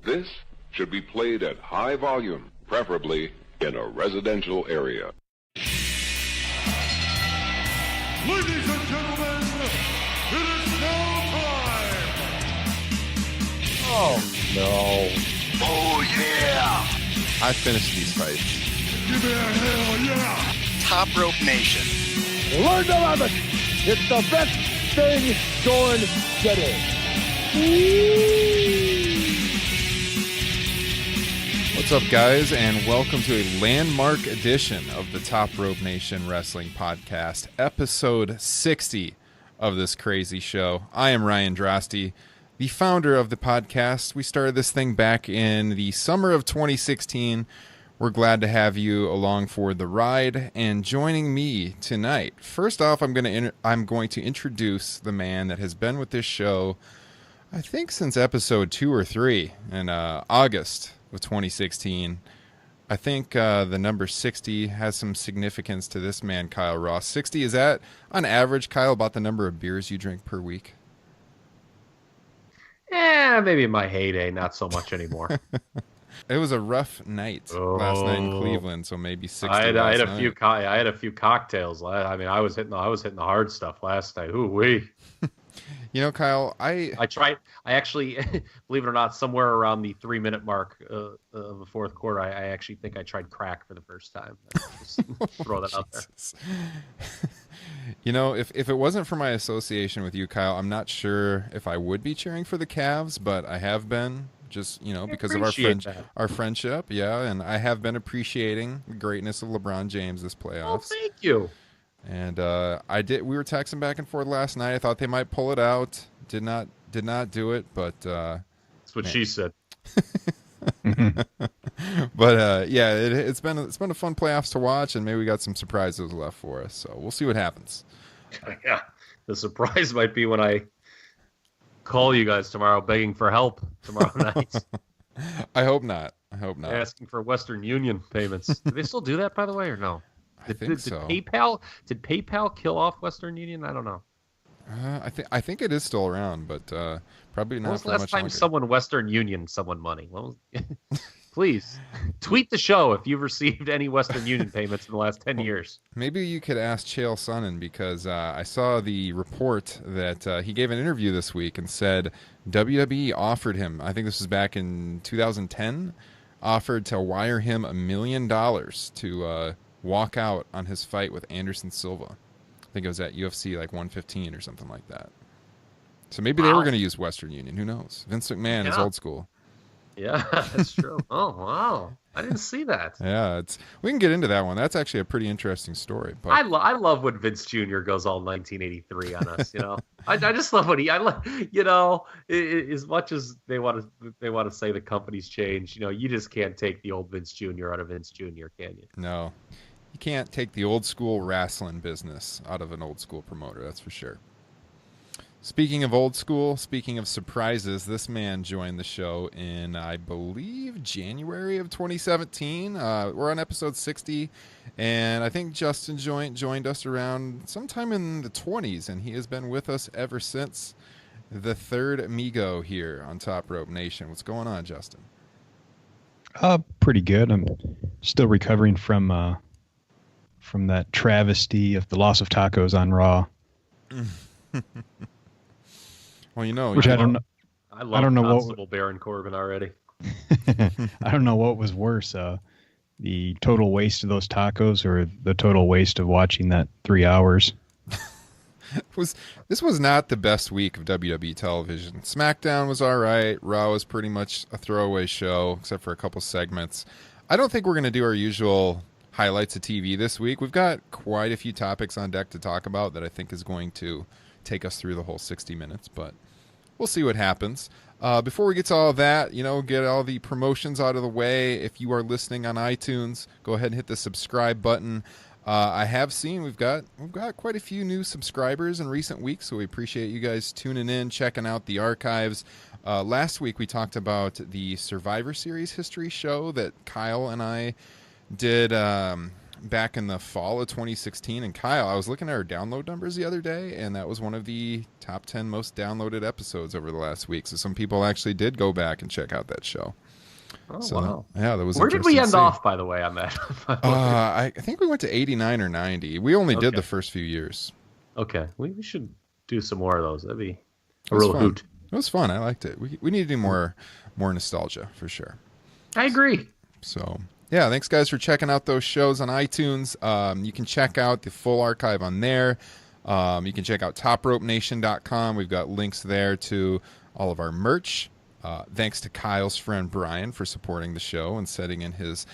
This should be played at high volume, preferably in a residential area. Ladies and gentlemen, it is now time! Oh, no. Oh, yeah! I finished these fights. Give me a hell yeah! Top Rope Nation. Learn to love it. It's the best thing going today. What's up, guys, and welcome to a landmark edition of the Top Rope Nation Wrestling Podcast, episode 60 of this crazy show. I am Ryan Drosty, the founder of the podcast. We started this thing back in the summer of 2016. We're glad to have you along for the ride. And joining me tonight, first off, I'm going to introduce the man that has been with this show, I think since episode 2 or 3 in August of 2016. I think the number 60 has some significance to this man, Kyle Ross. 60, is that on average, Kyle, about the number of beers you drink per week? Yeah, maybe in my heyday, not so much anymore. It was a rough night last night in Cleveland, so maybe 60. I had a few cocktails. I mean, I was hitting the hard stuff last night. Ooh wee. You know, Kyle, I actually, believe it or not, somewhere around the 3-minute mark of the fourth quarter, I actually think I tried crack for the first time. Just throw that out there. You know, if it wasn't for my association with you, Kyle, I'm not sure if I would be cheering for the Cavs, but I have been, just, you know, because of our friendship. Yeah, and I have been appreciating the greatness of LeBron James this playoffs. Oh, thank you. And we were texting back and forth last night. I thought they might pull it out. Did not do it, but that's what she said. But yeah, it's been a fun playoffs to watch, and maybe we got some surprises left for us. So we'll see what happens. Yeah, the surprise might be when I call you guys tomorrow begging for help tomorrow night. I hope not. Asking for Western Union payments. Do they still do that, by the way, or no? I think so. Did PayPal kill off Western Union? I don't know. I think it is still around, but probably not. When was the last time longer. someone Western Union someone money? Please tweet the show if you've received any Western Union payments in the last 10 years. Maybe you could ask Chael Sonnen, because I saw the report that he gave an interview this week and said WWE offered him, I think this was back in 2010, offered to wire him $1 million to walk out on his fight with Anderson Silva. I think it was at UFC like 115 or something like that. So maybe they were going to use Western Union. Who knows? Vince McMahon is old school. Yeah, that's true. Oh, wow. I didn't see that. Yeah, we can get into that one. That's actually a pretty interesting story. But I love when Vince Jr. goes all 1983 on us. You know, I just love as much as they want to say the company's changed. You know, you just can't take the old Vince Jr. out of Vince Jr., can you? No, you can't take the old school wrestling business out of an old school promoter. That's for sure. Speaking of old school, speaking of surprises, this man joined the show in, I believe, January of 2017. We're on episode 60, and I think Justin joined us around sometime in the 20s, and he has been with us ever since. The third amigo here on Top Rope Nation. What's going on, Justin? Pretty good. I'm still recovering from that travesty of the loss of tacos on Raw. Well, you know, I don't know. I don't know Constable Baron Corbin already. I don't know what was worse, the total waste of those tacos or the total waste of watching that 3 hours. This was not the best week of WWE television. SmackDown was all right. Raw was pretty much a throwaway show, except for a couple segments. I don't think we're going to do our usual highlights of TV this week. We've got quite a few topics on deck to talk about that I think is going to take us through the whole 60 minutes, but we'll see what happens. Before we get to all that, get all the promotions out of the way. If you are listening on iTunes, go ahead and hit the subscribe button. I have seen we've got quite a few new subscribers in recent weeks, so we appreciate you guys tuning in, checking out the archives. Last week we talked about the Survivor Series history show that Kyle and I did back in the fall of 2016. And Kyle, I was looking at our download numbers the other day, and that was one of the top 10 most downloaded episodes over the last week. So some people actually did go back and check out that show. Oh, So, wow. Yeah, that was Where did we interesting end to see. off, by the way, on that? I think we went to 89 or 90. We only did Okay. the first few years. Okay. We should do some more of those. That'd be a was real fun. hoot. It was fun. I liked it. We need to do more nostalgia for sure. I agree. So, yeah, thanks, guys, for checking out those shows on iTunes. You can check out the full archive on there. You can check out topropenation.com. We've got links there to all of our merch. Thanks to Kyle's friend Brian for supporting the show and setting in his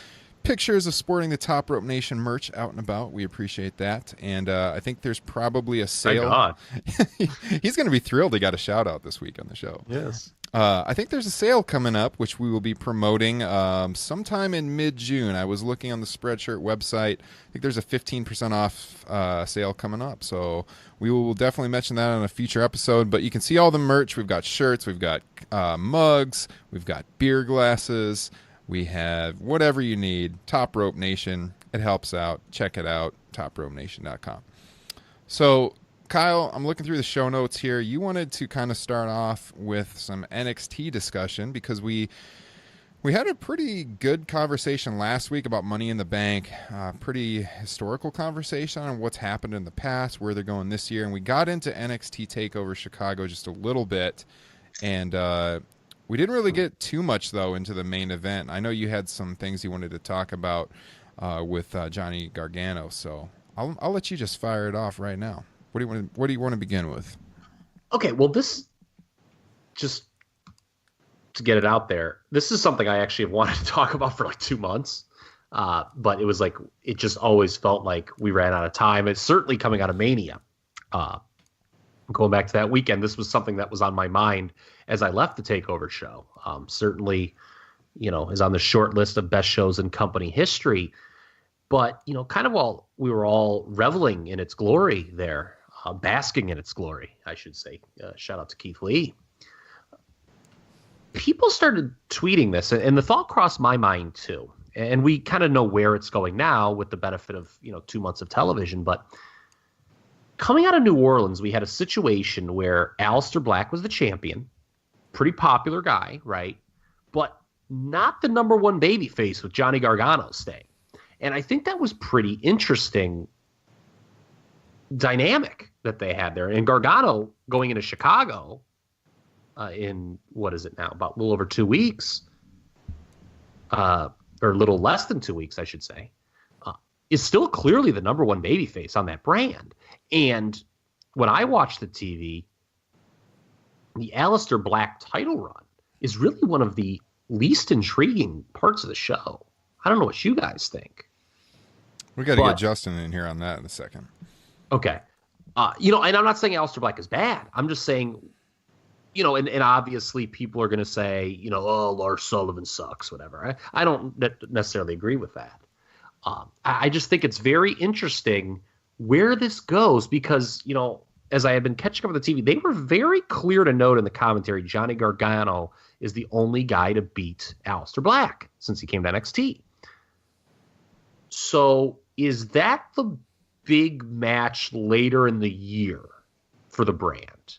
pictures of sporting the Top Rope Nation merch out and about. We appreciate that. And I think there's probably a sale. God. He's going to be thrilled he got a shout out this week on the show. Yes. I think there's a sale coming up, which we will be promoting sometime in mid-June. I was looking on the Spreadshirt website. I think there's a 15% off sale coming up. So we will definitely mention that on a future episode. But you can see all the merch. We've got shirts. We've got mugs. We've got beer glasses. We have whatever you need. Top Rope Nation. It helps out. Check it out. topropenation.com. So, Kyle, I'm looking through the show notes here. You wanted to kind of start off with some NXT discussion because we had a pretty good conversation last week about Money in the Bank, pretty historical conversation on what's happened in the past, where they're going this year, and we got into NXT TakeOver Chicago just a little bit, and we didn't really get too much, though, into the main event. I know you had some things you wanted to talk about with Johnny Gargano, so I'll let you just fire it off right now. What do you want to begin with? Okay, well, this, just to get it out there, this is something I actually have wanted to talk about for like 2 months. But it was like, it just always felt like we ran out of time. It's certainly coming out of Mania. Going back to that weekend, this was something that was on my mind as I left the TakeOver show. Certainly, is on the short list of best shows in company history. But, kind of while we were all reveling in its glory there, basking in its glory, I should say. Shout out to Keith Lee. People started tweeting this, and the thought crossed my mind too. And we kind of know where it's going now with the benefit of, 2 months of television. But coming out of New Orleans, we had a situation where Aleister Black was the champion. Pretty popular guy, right? But not the number one babyface with Johnny Gargano staying. And I think that was pretty interesting dynamic that they had there. And Gargano going into Chicago in, what is it now, about a little over 2 weeks, or a little less than 2 weeks, I should say, is still clearly the number one babyface on that brand. And when I watch the TV, the Aleister Black title run is really one of the least intriguing parts of the show. I don't know what you guys think. We got to get Justin in here on that in a second. Okay. And I'm not saying Aleister Black is bad. I'm just saying, and obviously people are going to say, oh, Lars Sullivan sucks, whatever. I don't necessarily agree with that. I just think it's very interesting where this goes because, as I have been catching up with the TV, they were very clear to note in the commentary, Johnny Gargano is the only guy to beat Aleister Black since he came to NXT. So is that the big match later in the year for the brand?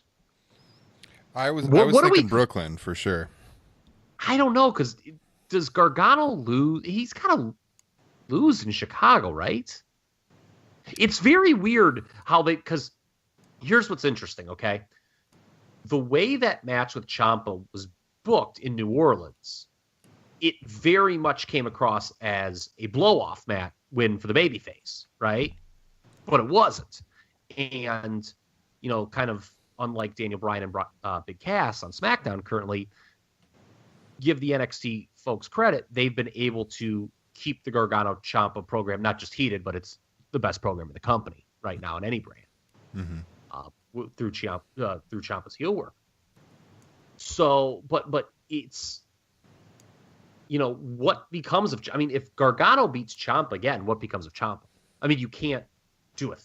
I was thinking Brooklyn for sure. I don't know, because does Gargano lose? He's got to lose in Chicago, right? It's very weird how because here's what's interesting, okay? The way that match with Ciampa was booked in New Orleans, it very much came across as a blow-off match win for the babyface, right? But it wasn't. And, kind of unlike Daniel Bryan and Big Cass on SmackDown currently, give the NXT folks credit, they've been able to keep the Gargano-Ciampa program not just heated, but it's the best program in the company right now in any brand. Mm-hmm. Through Ciampa's heel work. So, but it's, what becomes of, if Gargano beats Ciampa again, what becomes of Ciampa? You can't do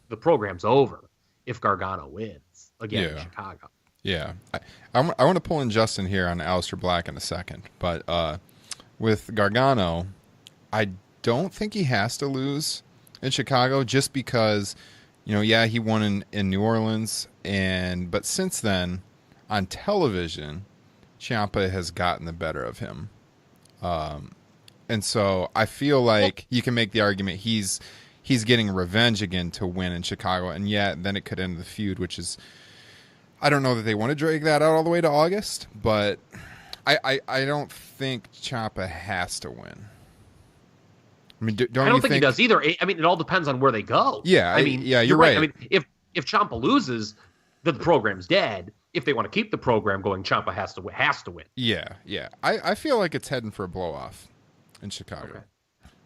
the program's over if Gargano wins again in Chicago. Yeah. I want to pull in Justin here on Aleister Black in a second, but with Gargano, I don't think he has to lose in Chicago just because, he won in New Orleans, but since then, on television, Ciampa has gotten the better of him. And so I feel like you can make the argument he's getting revenge again to win in Chicago, and then it could end the feud, which is, I don't know that they want to drag that out all the way to August, but I don't think Ciampa has to win. I mean, I don't think he does either. I mean, it all depends on where they go. Yeah, you're right. I mean, if Ciampa loses, then the program's dead. If they want to keep the program going, Ciampa has to win. Yeah. I feel like it's heading for a blow-off in Chicago,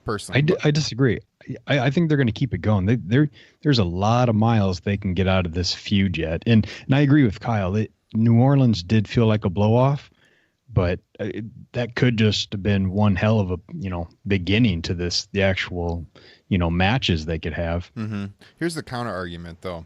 personally. I disagree. I think they're going to keep it going. There's a lot of miles they can get out of this feud yet. And I agree with Kyle. New Orleans did feel like a blow-off, but that could just have been one hell of a beginning to the actual matches they could have. Mm-hmm. Here's the counter argument though,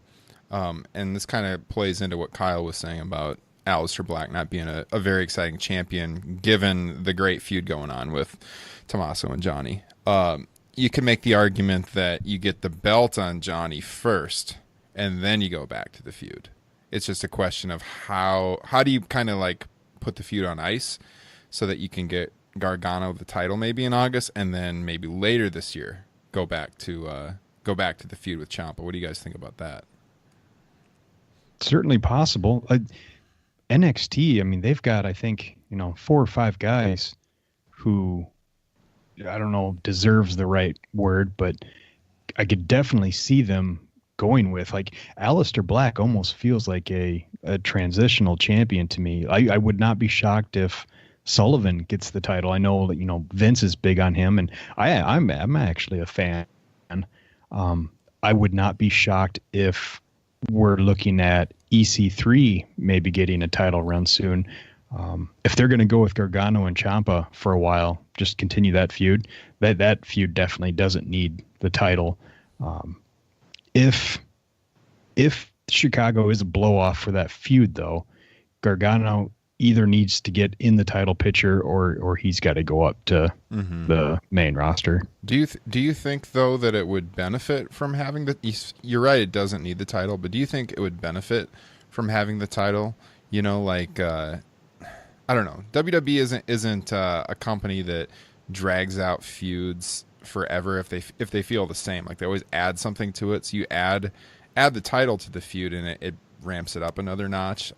and this kind of plays into what Kyle was saying about Aleister Black not being a very exciting champion given the great feud going on with Tommaso and Johnny. You can make the argument that you get the belt on Johnny first and then you go back to the feud. It's just a question of how do you kind of like put the feud on ice so that you can get Gargano the title maybe in August, and then maybe later this year go back to the feud with Ciampa. What do you guys think about that? Certainly possible. NXT, I mean, they've got, I think, 4 or 5 guys who, I don't know, deserves the right word, but I could definitely see them going with. Like, Aleister Black almost feels like a transitional champion to me. I would not be shocked if Sullivan gets the title. I know that, Vince is big on him, and I'm actually a fan. I would not be shocked if we're looking at EC3 maybe getting a title run soon. If they're going to go with Gargano and Ciampa for a while, just continue that feud. That feud definitely doesn't need the title. If Chicago is a blow-off for that feud, though, Gargano either needs to get in the title picture or he's got to go up to the main roster. Do you think though that it would benefit from having you're right, it doesn't need the title, but do you think it would benefit from having the title? I don't know. WWE isn't a company that drags out feuds forever if they feel the same. Like, they always add something to it. So you add the title to the feud and it ramps it up another notch.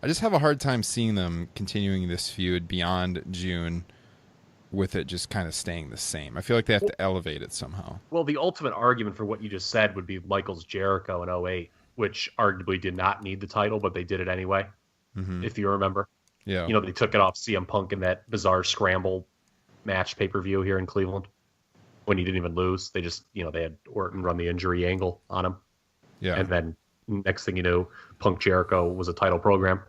I just have a hard time seeing them continuing this feud beyond June with it just kind of staying the same. I feel like they have to elevate it somehow. Well, the ultimate argument for what you just said would be Michaels Jericho in 2008, which arguably did not need the title, but they did it anyway, if you remember. Yeah. They took it off CM Punk in that bizarre scramble match pay-per-view here in Cleveland when he didn't even lose. They just, they had Orton run the injury angle on him. Yeah. And then next thing you knew, Punk Jericho was a title program.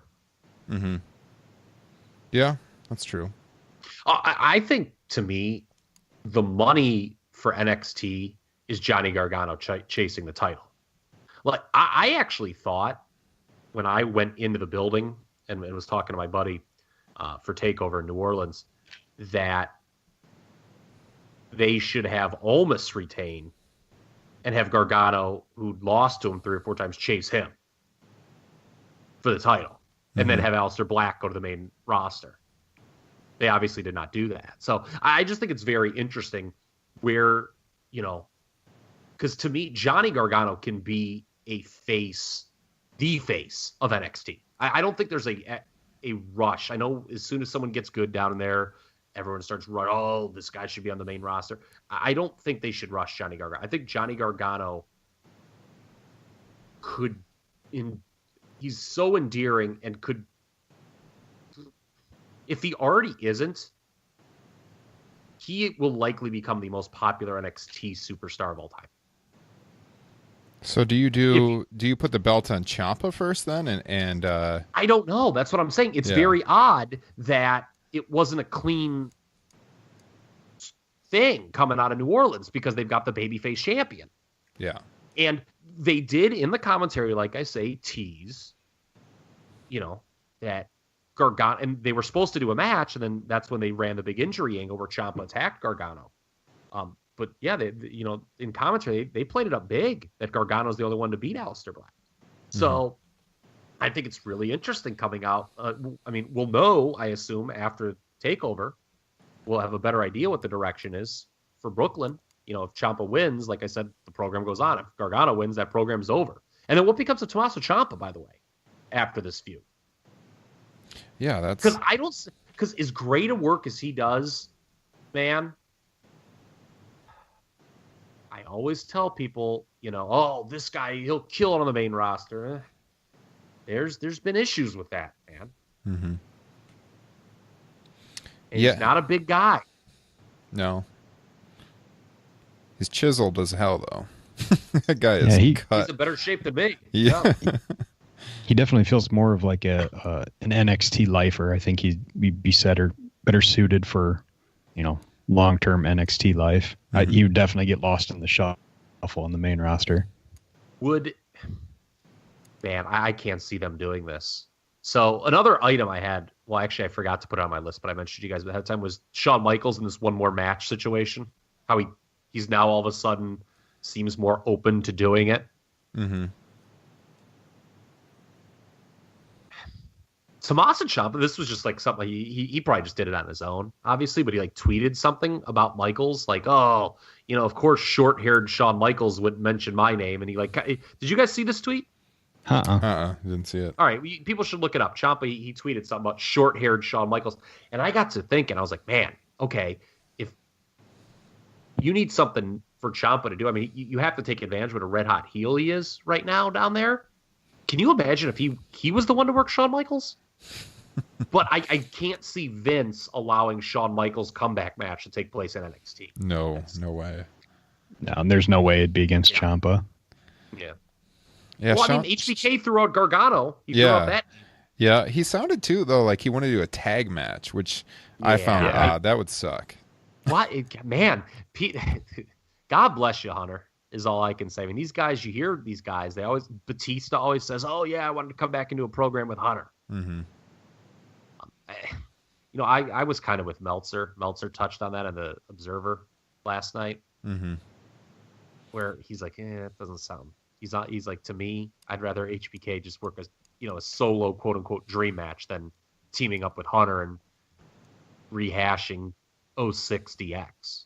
Mm-hmm. Yeah, that's true. I think, to me, the money for NXT is Johnny Gargano chasing the title. Like, I actually thought when I went into the building and was talking to my buddy for TakeOver in New Orleans that they should have Almas retain and have Gargano, who lost to him 3 or 4 times, chase him for the title. And then have Aleister Black go to the main roster. They obviously did not do that. So I just think it's very interesting where, because to me, Johnny Gargano can be the face of NXT. I don't think there's a rush. I know as soon as someone gets good down in there, everyone starts running, oh, this guy should be on the main roster. I don't think they should rush Johnny Gargano. I think Johnny Gargano he's so endearing and could, if he already isn't, he will likely become the most popular NXT superstar of all time. So do you put the belt on Ciampa first then? And I don't know. That's what I'm saying. It's very odd that it wasn't a clean thing coming out of New Orleans because they've got the babyface champion. Yeah. And they did, in the commentary, like I say, tease, that Gargano, and they were supposed to do a match, and then that's when they ran the big injury angle where Ciampa attacked Gargano. But yeah, in commentary, they played it up big that Gargano's the only one to beat Aleister Black. So I think it's really interesting coming out. We'll know, I assume, after TakeOver, we'll have a better idea what the direction is for Brooklyn. If Ciampa wins, like I said, the program goes on. If Gargano wins, that program's over. And then what becomes of Tommaso Ciampa, by the way, after this feud? Yeah, that's because as great a work as he does, man. I always tell people, this guy, he'll kill it on the main roster. There's been issues with that, man. Mm-hmm. And he's not a big guy. No. He's chiseled as hell, though. That guy is cut. He's in better shape than me. Yeah. He definitely feels more of like an NXT lifer. I think he'd be better suited for, long-term NXT life. Mm-hmm. He would definitely get lost in the shuffle on the main roster. I can't see them doing this. So another item I had, well, actually I forgot to put it on my list, but I mentioned to you guys ahead of time, was Shawn Michaels in this one more match situation. How he's now all of a sudden seems more open to doing it. Mm-hmm. Tommaso Ciampa, this was just like something he probably just did it on his own, obviously, but he tweeted something about Michaels, of course short-haired Shawn Michaels would mention my name, and he did you guys see this tweet? Didn't see it. All right, people should look it up. Ciampa, he tweeted something about short-haired Shawn Michaels, and I got to thinking, I was like, man, okay, if you need something for Ciampa to do, you have to take advantage of what a red-hot heel he is right now down there. Can you imagine if he was the one to work Shawn Michaels? But I can't see Vince allowing Shawn Michaels' comeback match to take place in NXT. No way. No, and there's no way it'd be against Ciampa. Yeah. Yeah. Well, HBK threw out Gargano. He threw out that. Yeah, he sounded too though like he wanted to do a tag match, which I found odd. That would suck. What, man? God bless you, Hunter. Is all I can say. These guys, you hear these guys. Batista always says, "Oh yeah, I wanted to come back into a program with Hunter." Mm-hmm. I was kind of with Meltzer. Meltzer touched on that in the Observer last night, where he's like, it doesn't sound. He's like, to me, I'd rather HBK just work as a solo quote unquote dream match than teaming up with Hunter and rehashing 06 DX.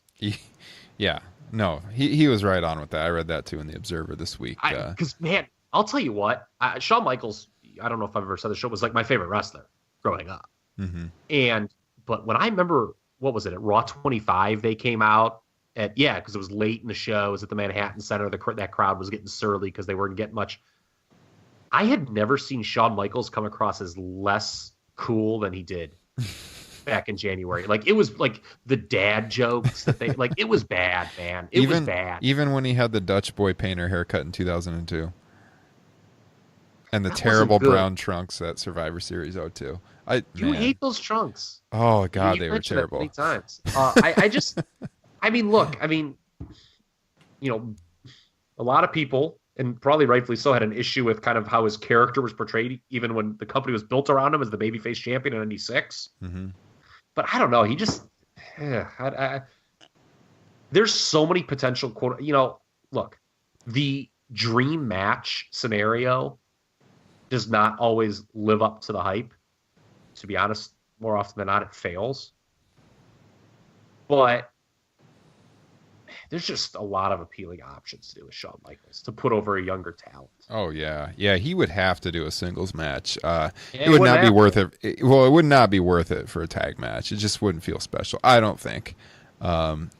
Yeah, no, he was right on with that. I read that too in the Observer this week. Because man, I'll tell you what, Shawn Michaels. I don't know if I've ever said the show, was like my favorite wrestler growing up. Mm-hmm. But when I remember, what was it, at Raw 25, they came out because it was late in the show. It was at the Manhattan Center. That crowd was getting surly because they weren't getting much. I had never seen Shawn Michaels come across as less cool than he did back in January. It was the dad jokes that it was bad, man. It was bad. Even when he had the Dutch boy painter haircut in 2002. And the That terrible wasn't good. brown trunks at Survivor Series 02. You hate those trunks. Oh God, they were mentioned that terrible. many times. Look, a lot of people, and probably rightfully so, had an issue with kind of how his character was portrayed, even when the company was built around him as the babyface champion in '96. Mm-hmm. But I don't know. He just, there's so many potential look, the dream match scenario does not always live up to the hype. To be honest, more often than not, it fails. But there's just a lot of appealing options to do with Shawn Michaels to put over a younger talent. Oh yeah, he would have to do a singles match. It would not be worth it. Well, it would not be worth it for a tag match. It just wouldn't feel special. I don't think. I'm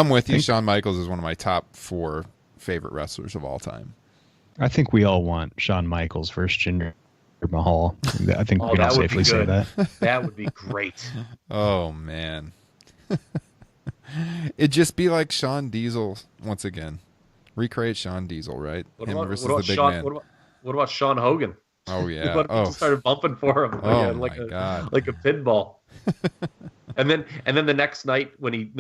with you. Shawn Michaels is one of my top 4 favorite wrestlers of all time. I think we all want Shawn Michaels versus Jinder Mahal. I think we can that would safely be say good. that. That would be great. Oh man. It'd just be like Shawn Diesel once again. Recreate Shawn Diesel, right? What Him about versus the big man. What about Sean Hogan? Oh yeah. People started bumping for him Oh, like my God. like a pinball. and then the next night when he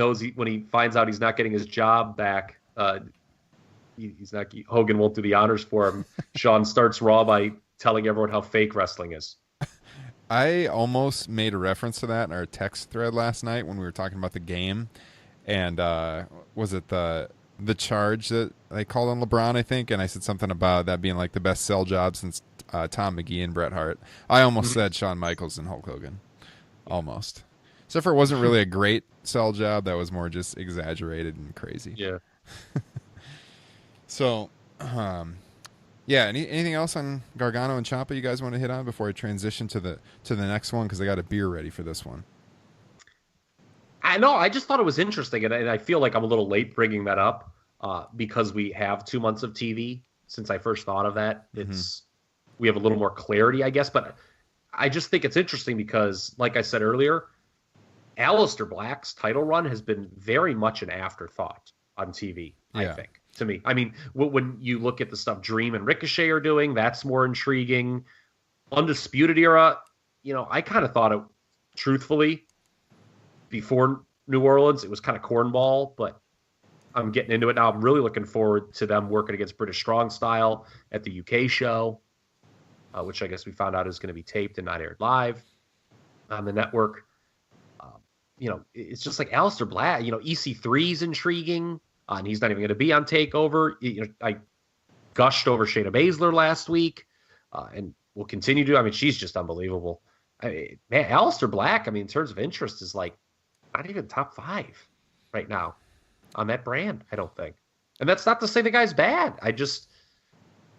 finds out he's not getting his job back, Hogan won't do the honors for him. Sean starts Raw by telling everyone how fake wrestling is. I almost made a reference to that in our text thread last night when we were talking about the game. And was it the charge that they called on LeBron, I think? And I said something about that being like the best sell job since Tom McGee and Bret Hart. I almost said Shawn Michaels and Hulk Hogan. Almost. Except for it wasn't really a great sell job. That was more just exaggerated and crazy. Yeah. So, yeah. Anything else on Gargano and Ciampa you guys want to hit on before I transition to the next one? Because I got a beer ready for this one. I know. I just thought it was interesting, and I feel like I'm a little late bringing that up because we have 2 months of TV since I first thought of that. We have a little more clarity, I guess. But I just think it's interesting because, like I said earlier, Aleister Black's title run has been very much an afterthought on TV, I think, to me. I mean, when you look at the stuff Dream and Ricochet are doing, that's more intriguing. Undisputed Era, I kind of thought it, truthfully, before New Orleans, it was kind of cornball, but I'm getting into it now. I'm really looking forward to them working against British Strong Style at the UK show, which I guess we found out is going to be taped and not aired live on the network. It's just like Aleister Black, EC3 is intriguing, and he's not even going to be on TakeOver. I gushed over Shayna Baszler last week, and will continue to. I mean, she's just unbelievable. Aleister Black, in terms of interest, is like not even top 5 right now on that brand, I don't think. And that's not to say the guy's bad.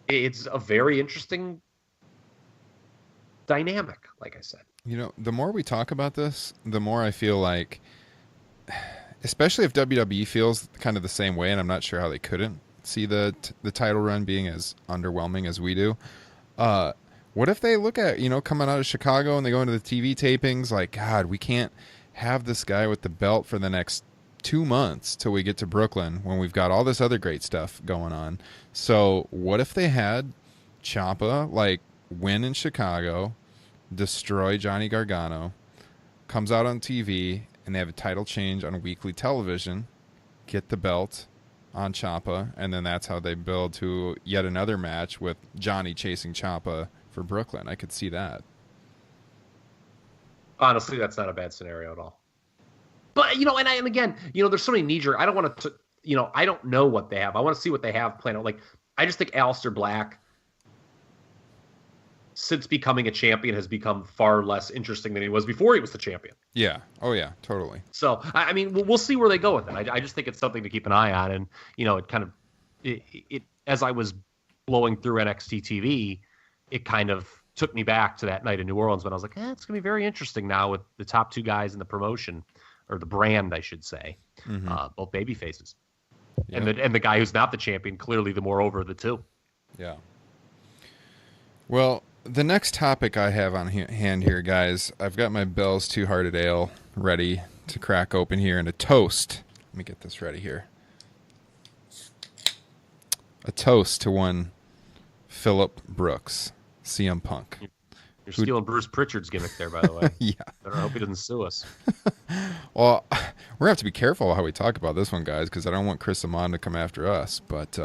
It's a very interesting dynamic, like I said. The more we talk about this, the more I feel like, especially if WWE feels kind of the same way, and I'm not sure how they couldn't see the title run being as underwhelming as we do. What if they look at, coming out of Chicago and they go into the TV tapings, like, God, we can't have this guy with the belt for the next 2 months till we get to Brooklyn when we've got all this other great stuff going on. So what if they had Ciampa, win in Chicago, destroy Johnny Gargano, comes out on TV, and they have a title change on weekly television, get the belt on Ciampa, and then that's how they build to yet another match with Johnny chasing Ciampa for Brooklyn. I could see that. Honestly, that's not a bad scenario at all. But, and again, there's so many knee-jerk. I don't want to, I don't know what they have. I want to see what they have planned out. I just think Aleister Black, since becoming a champion, has become far less interesting than he was before he was the champion. Yeah. Oh, yeah, totally. So, we'll see where they go with it. I just think it's something to keep an eye on. And, it kind of, it as I was blowing through NXT TV, it kind of took me back to that night in New Orleans when I was like, it's going to be very interesting now with the top 2 guys in the promotion, or the brand, I should say, both baby faces. Yeah. And the guy who's not the champion, clearly the more over of the 2. Yeah. Well, the next topic I have on hand here, guys, I've got my Bell's Two-Hearted Ale ready to crack open here, and a toast. Let me get this ready here. A toast to one Phillip Brooks, CM Punk. You're stealing Bruce Pritchard's gimmick there, by the way. Yeah. I hope he doesn't sue us. Well, we're going to have to be careful how we talk about this one, guys, because I don't want Chris Amon to come after us. But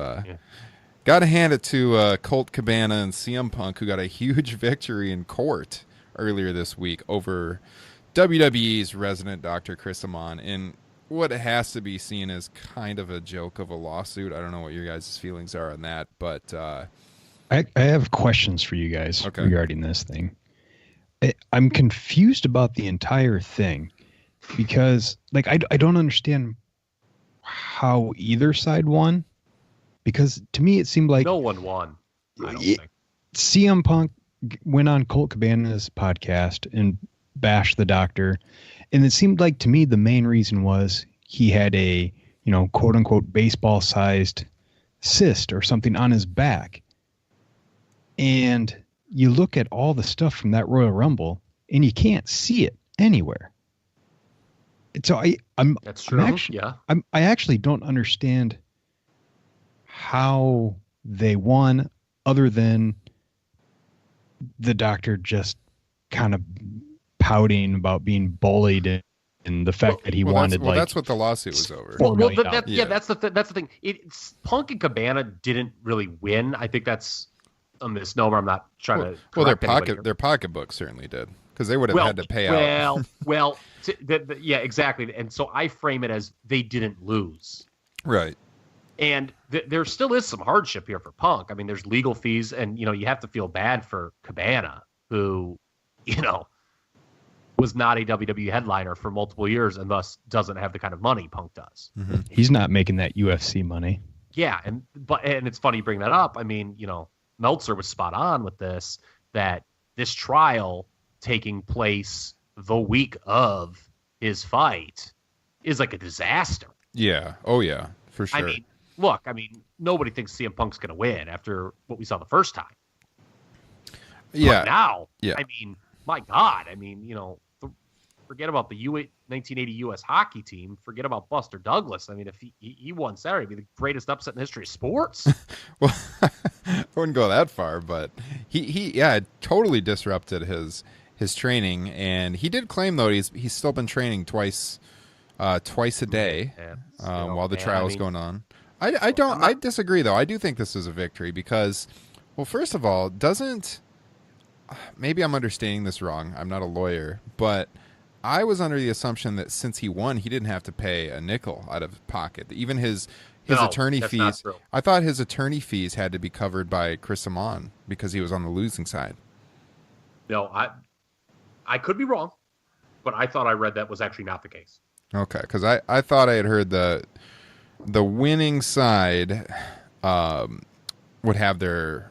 got to hand it to Colt Cabana and CM Punk, who got a huge victory in court earlier this week over WWE's resident Dr. Chris Amon in what has to be seen as kind of a joke of a lawsuit. I don't know what your guys' feelings are on that, but... I have questions for you guys regarding this thing. I'm confused about the entire thing because, I don't understand how either side won. Because to me, it seemed like no one won. I don't think. CM Punk went on Colt Cabana's podcast and bashed the doctor, and it seemed like to me the main reason was he had a quote unquote baseball-sized cyst or something on his back. And you look at all the stuff from that Royal Rumble, and you can't see it anywhere. So that's true. I actually don't understand how they won, other than the doctor just kind of pouting about being bullied and the fact that he wanted that's what the lawsuit was over. That's the thing. It's Punk and Cabana didn't really win. I think that's a misnomer. I'm not trying to. Well, their pocketbook certainly did. because they would have had to pay out. Yeah, exactly. And so I frame it as they didn't lose. Right. And there still is some hardship here for Punk. I mean, there's legal fees, and, you have to feel bad for Cabana, who, was not a WWE headliner for multiple years and thus doesn't have the kind of money Punk does. Mm-hmm. He's not making that UFC money. Yeah, and it's funny you bring that up. I mean, Meltzer was spot on with this, that this trial taking place the week of his fight is like a disaster. Yeah. Oh, yeah, for sure. I mean, nobody thinks CM Punk's going to win after what we saw the first time. Yeah. But now, yeah. I mean, my God, forget about the 1980 U.S. hockey team. Forget about Buster Douglas. I mean, if he won Saturday, it'd be the greatest upset in the history of sports. Well, I wouldn't go that far, but he totally disrupted his training, and he did claim though he's still been training twice a day while the trial is going on. I disagree though. I do think this is a victory because, well, first of all, maybe I'm understanding this wrong. I'm not a lawyer, but I was under the assumption that since he won, he didn't have to pay a nickel out of pocket. Even his attorney fees. I thought his attorney fees had to be covered by Chris Amon because he was on the losing side. No, I could be wrong, but I thought I read that was actually not the case. Okay, because I thought I had heard the winning side would have their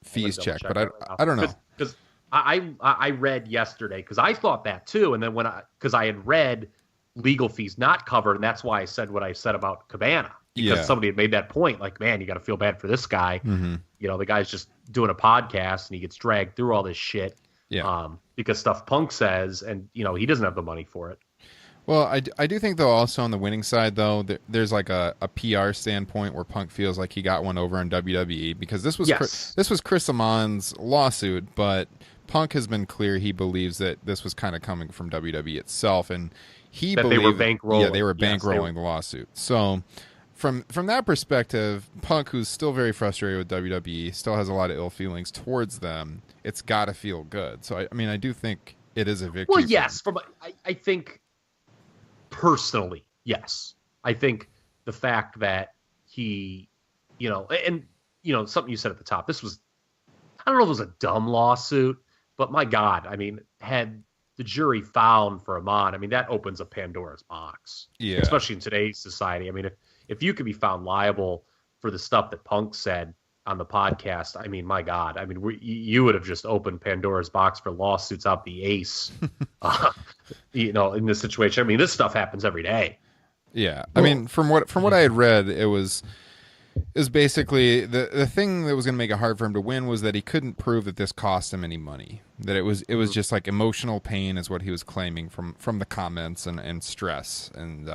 fees checked, but I don't know. Because I read yesterday, because I thought that too, and then because I had read legal fees not covered, and that's why I said what I said about Cabana, because somebody had made that point, like, man, you got to feel bad for this guy. Mm-hmm. The guy's just doing a podcast and he gets dragged through all this shit. Because stuff Punk says, and he doesn't have the money for it. Well, I do think though also on the winning side though there's like a PR standpoint where Punk feels like he got one over on WWE because this was Chris Amon's lawsuit, but Punk has been clear he believes that this was kind of coming from WWE itself, and he believed they were bankrolling. Yeah, they were bankrolling the lawsuit. So from that perspective, Punk, who's still very frustrated with WWE, still has a lot of ill feelings towards them. It's got to feel good. So I do think it is a victory. Well, yes, I think personally, yes. I think the fact that he, something you said at the top, this was, I don't know if it was a dumb lawsuit, but my God, had the jury found for Amon, that opens a Pandora's box. Yeah. Especially in today's society. If you could be found liable for the stuff that Punk said on the podcast, my God, you would have just opened Pandora's box for lawsuits out the ace, in this situation. This stuff happens every day. Yeah. From what I had read, it was basically the thing that was going to make it hard for him to win was that he couldn't prove that this cost him any money, that it was just like emotional pain is what he was claiming from the comments and stress. And,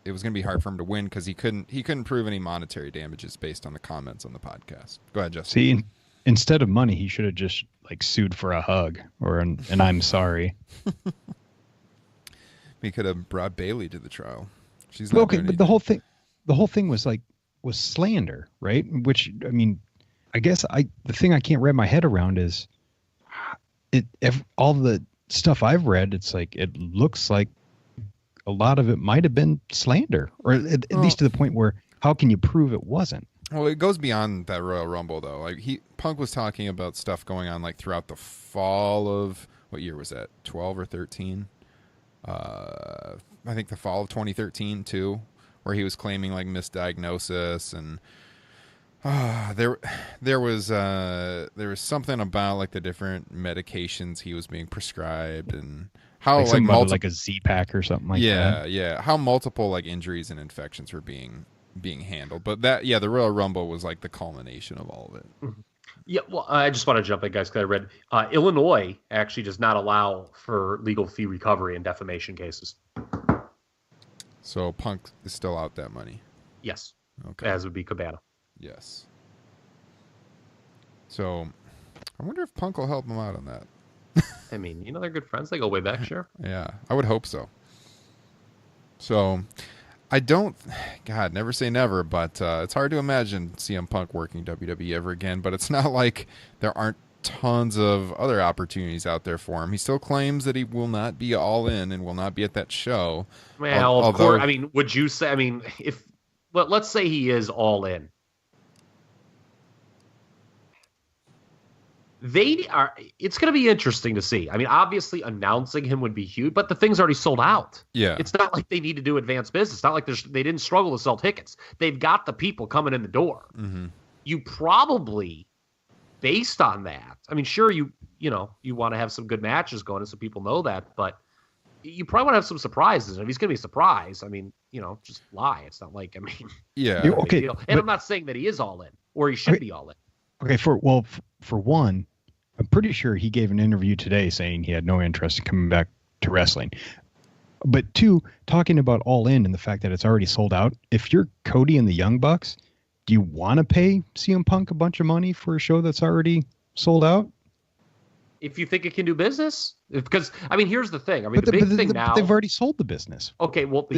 it was going to be hard for him to win because he couldn't prove any monetary damages based on the comments on the podcast. Go ahead, Justin. See, instead of money, he should have just sued for a hug or an I'm sorry. He could have brought Bailey to the trial. She's not okay, but the whole thing was slander, right? Which I guess the thing I can't wrap my head around is all the stuff I've read. It's like it looks like a lot of it might have been slander, or at least to the point where how can you prove it wasn't? Well, it goes beyond that Royal Rumble though. Punk was talking about stuff going on throughout the fall of, what year was that? 12 or 13? I think the fall of 2013 too, where he was claiming misdiagnosis, and there was something about the different medications he was being prescribed and how like a Z-Pack or something like that. Yeah. How multiple injuries and infections were being handled. But the Royal Rumble was the culmination of all of it. Mm-hmm. Yeah, well, I just want to jump in, guys, because I read Illinois actually does not allow for legal fee recovery in defamation cases. So Punk is still out that money? Yes. Okay. As would be Cabana. Yes. So I wonder if Punk will help him out on that. They're good friends. They go way back, sure. Yeah, I would hope so. So I don't, God, never say never, but it's hard to imagine CM Punk working WWE ever again, but it's not like there aren't tons of other opportunities out there for him. He still claims that he will not be all in and will not be at that show. Well, of course. I mean, would you say? I mean, let's say he is all in. It's going to be interesting to see. I mean, obviously announcing him would be huge, but the thing's already sold out. Yeah. It's not like they need to do advanced business. It's not like they didn't struggle to sell tickets. They've got the people coming in the door. Mm-hmm. You probably, based on that, I mean, sure, you want to have some good matches going so people know that, but you probably want to have some surprises. And if he's going to be surprised, I mean, just lie. It's not like, I mean, yeah. Okay. And I'm not saying that he is all in or he should be all in. Okay, for one, I'm pretty sure he gave an interview today saying he had no interest in coming back to wrestling. But two, talking about All In and the fact that it's already sold out, if you're Cody and the Young Bucks, do you want to pay CM Punk a bunch of money for a show that's already sold out? If you think it can do business? Because, I mean, here's the thing. I mean, the big thing now... They've already sold the business. Okay, well,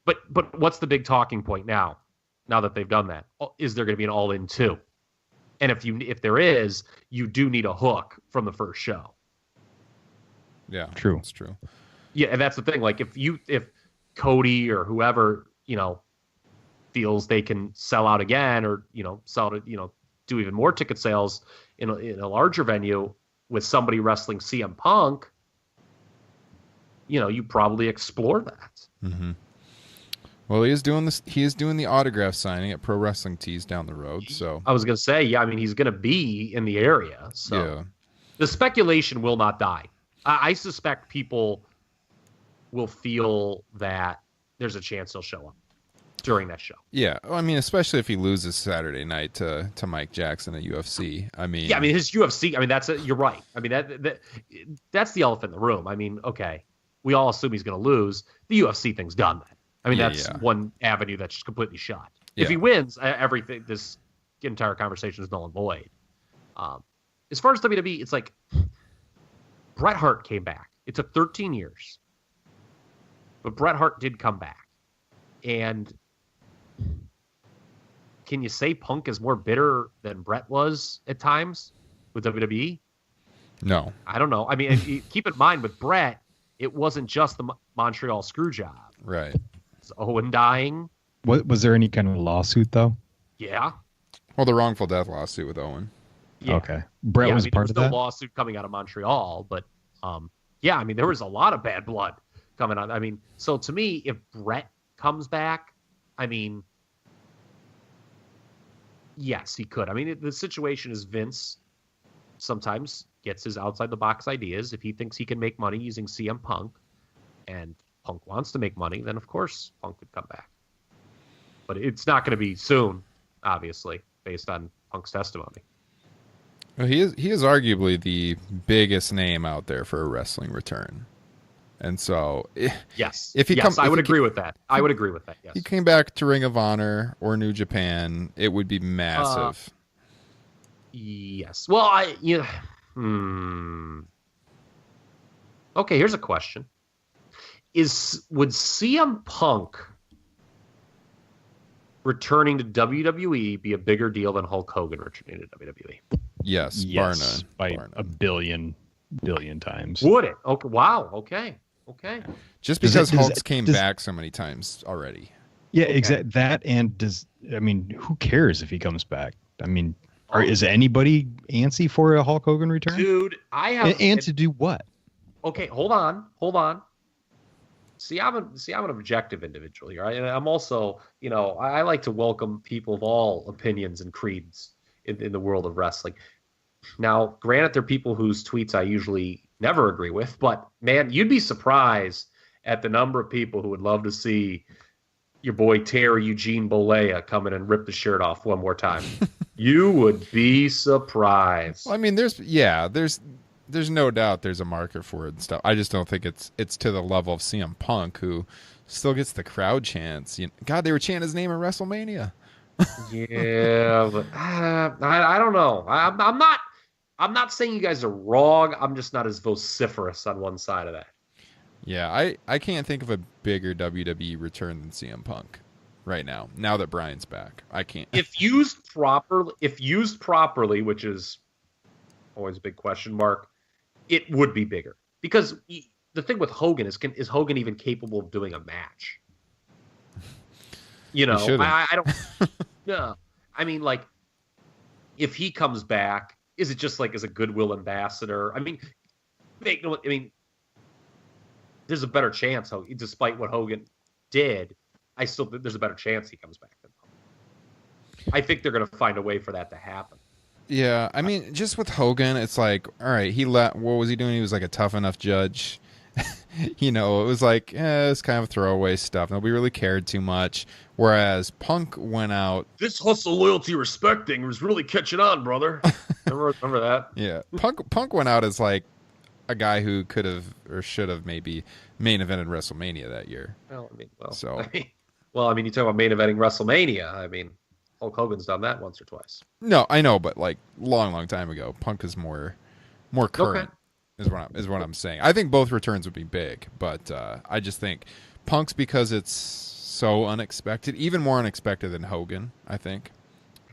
But what's the big talking point now that they've done that? Is there going to be an All In 2? And if there is, you do need a hook from the first show. Yeah, true. That's true. Yeah, and that's the thing. Like if Cody or whoever feels they can sell out again, or do even more ticket sales in a larger venue with somebody wrestling CM Punk, you probably explore that. Mm-hmm. Well, he is doing this. He is doing the autograph signing at Pro Wrestling Tees down the road. So I was going to say, yeah. I mean, he's going to be in the area. So yeah. The speculation will not die. I suspect people will feel that there's a chance he'll show up during that show. Yeah, I mean, especially if he loses Saturday night to Mike Jackson at UFC. I mean, yeah. I mean, his UFC. I mean, you're right. I mean, that's the elephant in the room. I mean, okay, we all assume he's going to lose. The UFC thing's done. I mean, that's one avenue that's just completely shot. Yeah. If he wins, everything, this entire conversation is null and void. As far as WWE, it's like Bret Hart came back. It took 13 years. But Bret Hart did come back. And can you say Punk is more bitter than Bret was at times with WWE? No. I don't know. I mean, keep in mind with Bret, it wasn't just the Montreal screw job. Right. Owen dying. Was there any kind of lawsuit though? Yeah. Well, the wrongful death lawsuit with Owen. Yeah. Okay. Bret was part of that. There was no lawsuit coming out of Montreal, but yeah, I mean, there was a lot of bad blood coming out. I mean, so to me, if Bret comes back, I mean, yes, he could. I mean, the situation is Vince sometimes gets his outside the box ideas. If he thinks he can make money using CM Punk, and Punk wants to make money, then of course Punk could come back. But it's not going to be soon, obviously, based on Punk's testimony. Well, he is arguably the biggest name out there for a wrestling return, and so yes, I would agree with that. I would agree with that. Yes, he came back to Ring of Honor or New Japan, it would be massive. Yes. Well, Okay, here's a question. Would CM Punk returning to WWE be a bigger deal than Hulk Hogan returning to WWE? Yes, bar none. By a billion times. Would it? Okay. Wow. Okay. Just because Hulk's came back so many times already. Yeah, exactly. That, and who cares if he comes back? I mean, is anybody antsy for a Hulk Hogan return? Dude, I have. And to do what? Okay, hold on. See, I'm an objective individual here. And I'm also, I like to welcome people of all opinions and creeds in the world of wrestling. Now, granted, there are people whose tweets I usually never agree with, but man, you'd be surprised at the number of people who would love to see your boy Terry Eugene Bollea come in and rip the shirt off one more time. You would be surprised. Well, I mean, there's no doubt there's a market for it and stuff. I just don't think it's to the level of CM Punk, who still gets the crowd chants. God, they were chanting his name at WrestleMania. Yeah, but I don't know. I'm not saying you guys are wrong. I'm just not as vociferous on one side of that. Yeah, I can't think of a bigger WWE return than CM Punk right now. Now that Bryan's back, I can't. If used properly, which is always a big question mark. It would be bigger because the thing with Hogan is Hogan even capable of doing a match? You know, I don't. No, I mean, like, if he comes back, is it just like as a goodwill ambassador? I mean, there's a better chance, despite what Hogan did, I still think there's a better chance he comes back than Hogan. I think they're going to find a way for that to happen. Yeah, I mean, just with Hogan, it's like, all right, what was he doing? He was like a tough enough judge. You know, it was like, it's kind of throwaway stuff. Nobody really cared too much. Whereas Punk went out. This hustle, loyalty, respect thing was really catching on, brother. Remember that? Yeah. Punk went out as like a guy who could have or should have maybe main evented WrestleMania that year. Well, I mean, you talk about main eventing WrestleMania. I mean, Hulk Hogan's done that once or twice. No, I know, but like long time ago. Punk is more current. Okay. Is what I'm saying. I think both returns would be big, but I just think Punk's, because it's so unexpected, even more unexpected than Hogan, I think.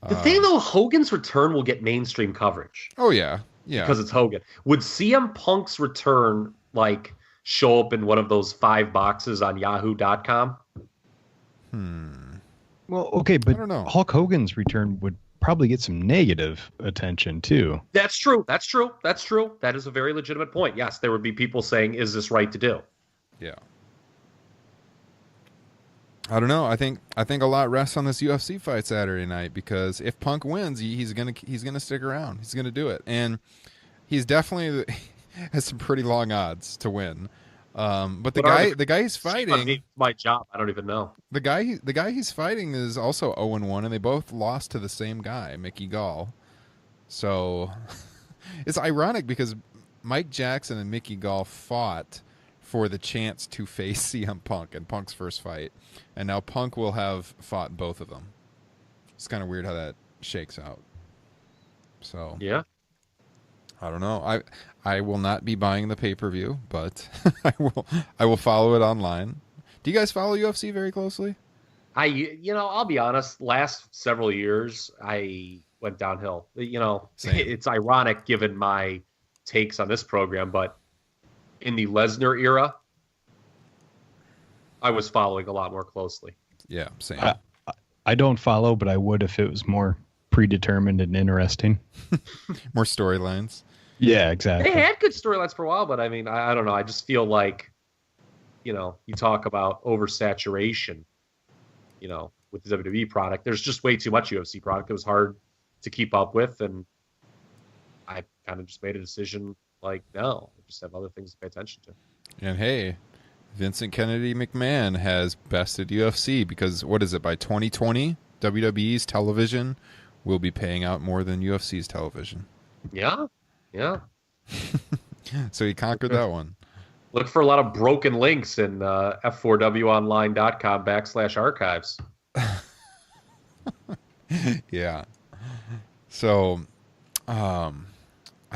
The thing though, Hogan's return will get mainstream coverage. Oh yeah, because it's Hogan. Would CM Punk's return like show up in one of those 5 boxes on Yahoo.com? Well, okay, but I don't know. Hulk Hogan's return would probably get some negative attention too. That's true. That is a very legitimate point. Yes, there would be people saying, "Is this right to do?" Yeah. I don't know. I think a lot rests on this UFC fight Saturday night, because if Punk wins, he's gonna stick around. He's gonna do it, and he's definitely has some pretty long odds to win. But the guy he's fighting, my job, I don't even know. The guy he's fighting is also 0-1, and they both lost to the same guy, Mickey Gall. So it's ironic because Mike Jackson and Mickey Gall fought for the chance to face CM Punk in Punk's first fight, and now Punk will have fought both of them. It's kind of weird how that shakes out. So yeah. I don't know. I will not be buying the pay-per-view, but I will follow it online. Do you guys follow UFC very closely? I'll be honest, last several years I went downhill. Same. It's ironic given my takes on this program, but in the Lesnar era, I was following a lot more closely. Yeah, same. I don't follow, but I would if it was more predetermined and interesting. More storylines. Yeah, exactly. They had good storylines for a while, but I mean, I don't know. I just feel like, you talk about oversaturation, with the WWE product. There's just way too much UFC product. It was hard to keep up with, and I kind of just made a decision like, no, I just have other things to pay attention to. And hey, Vincent Kennedy McMahon has bested UFC because, what is it, by 2020, WWE's television will be paying out more than UFC's television. Yeah. So he conquered that one. Look for a lot of broken links in f4wonline.com/archives. Yeah. So, I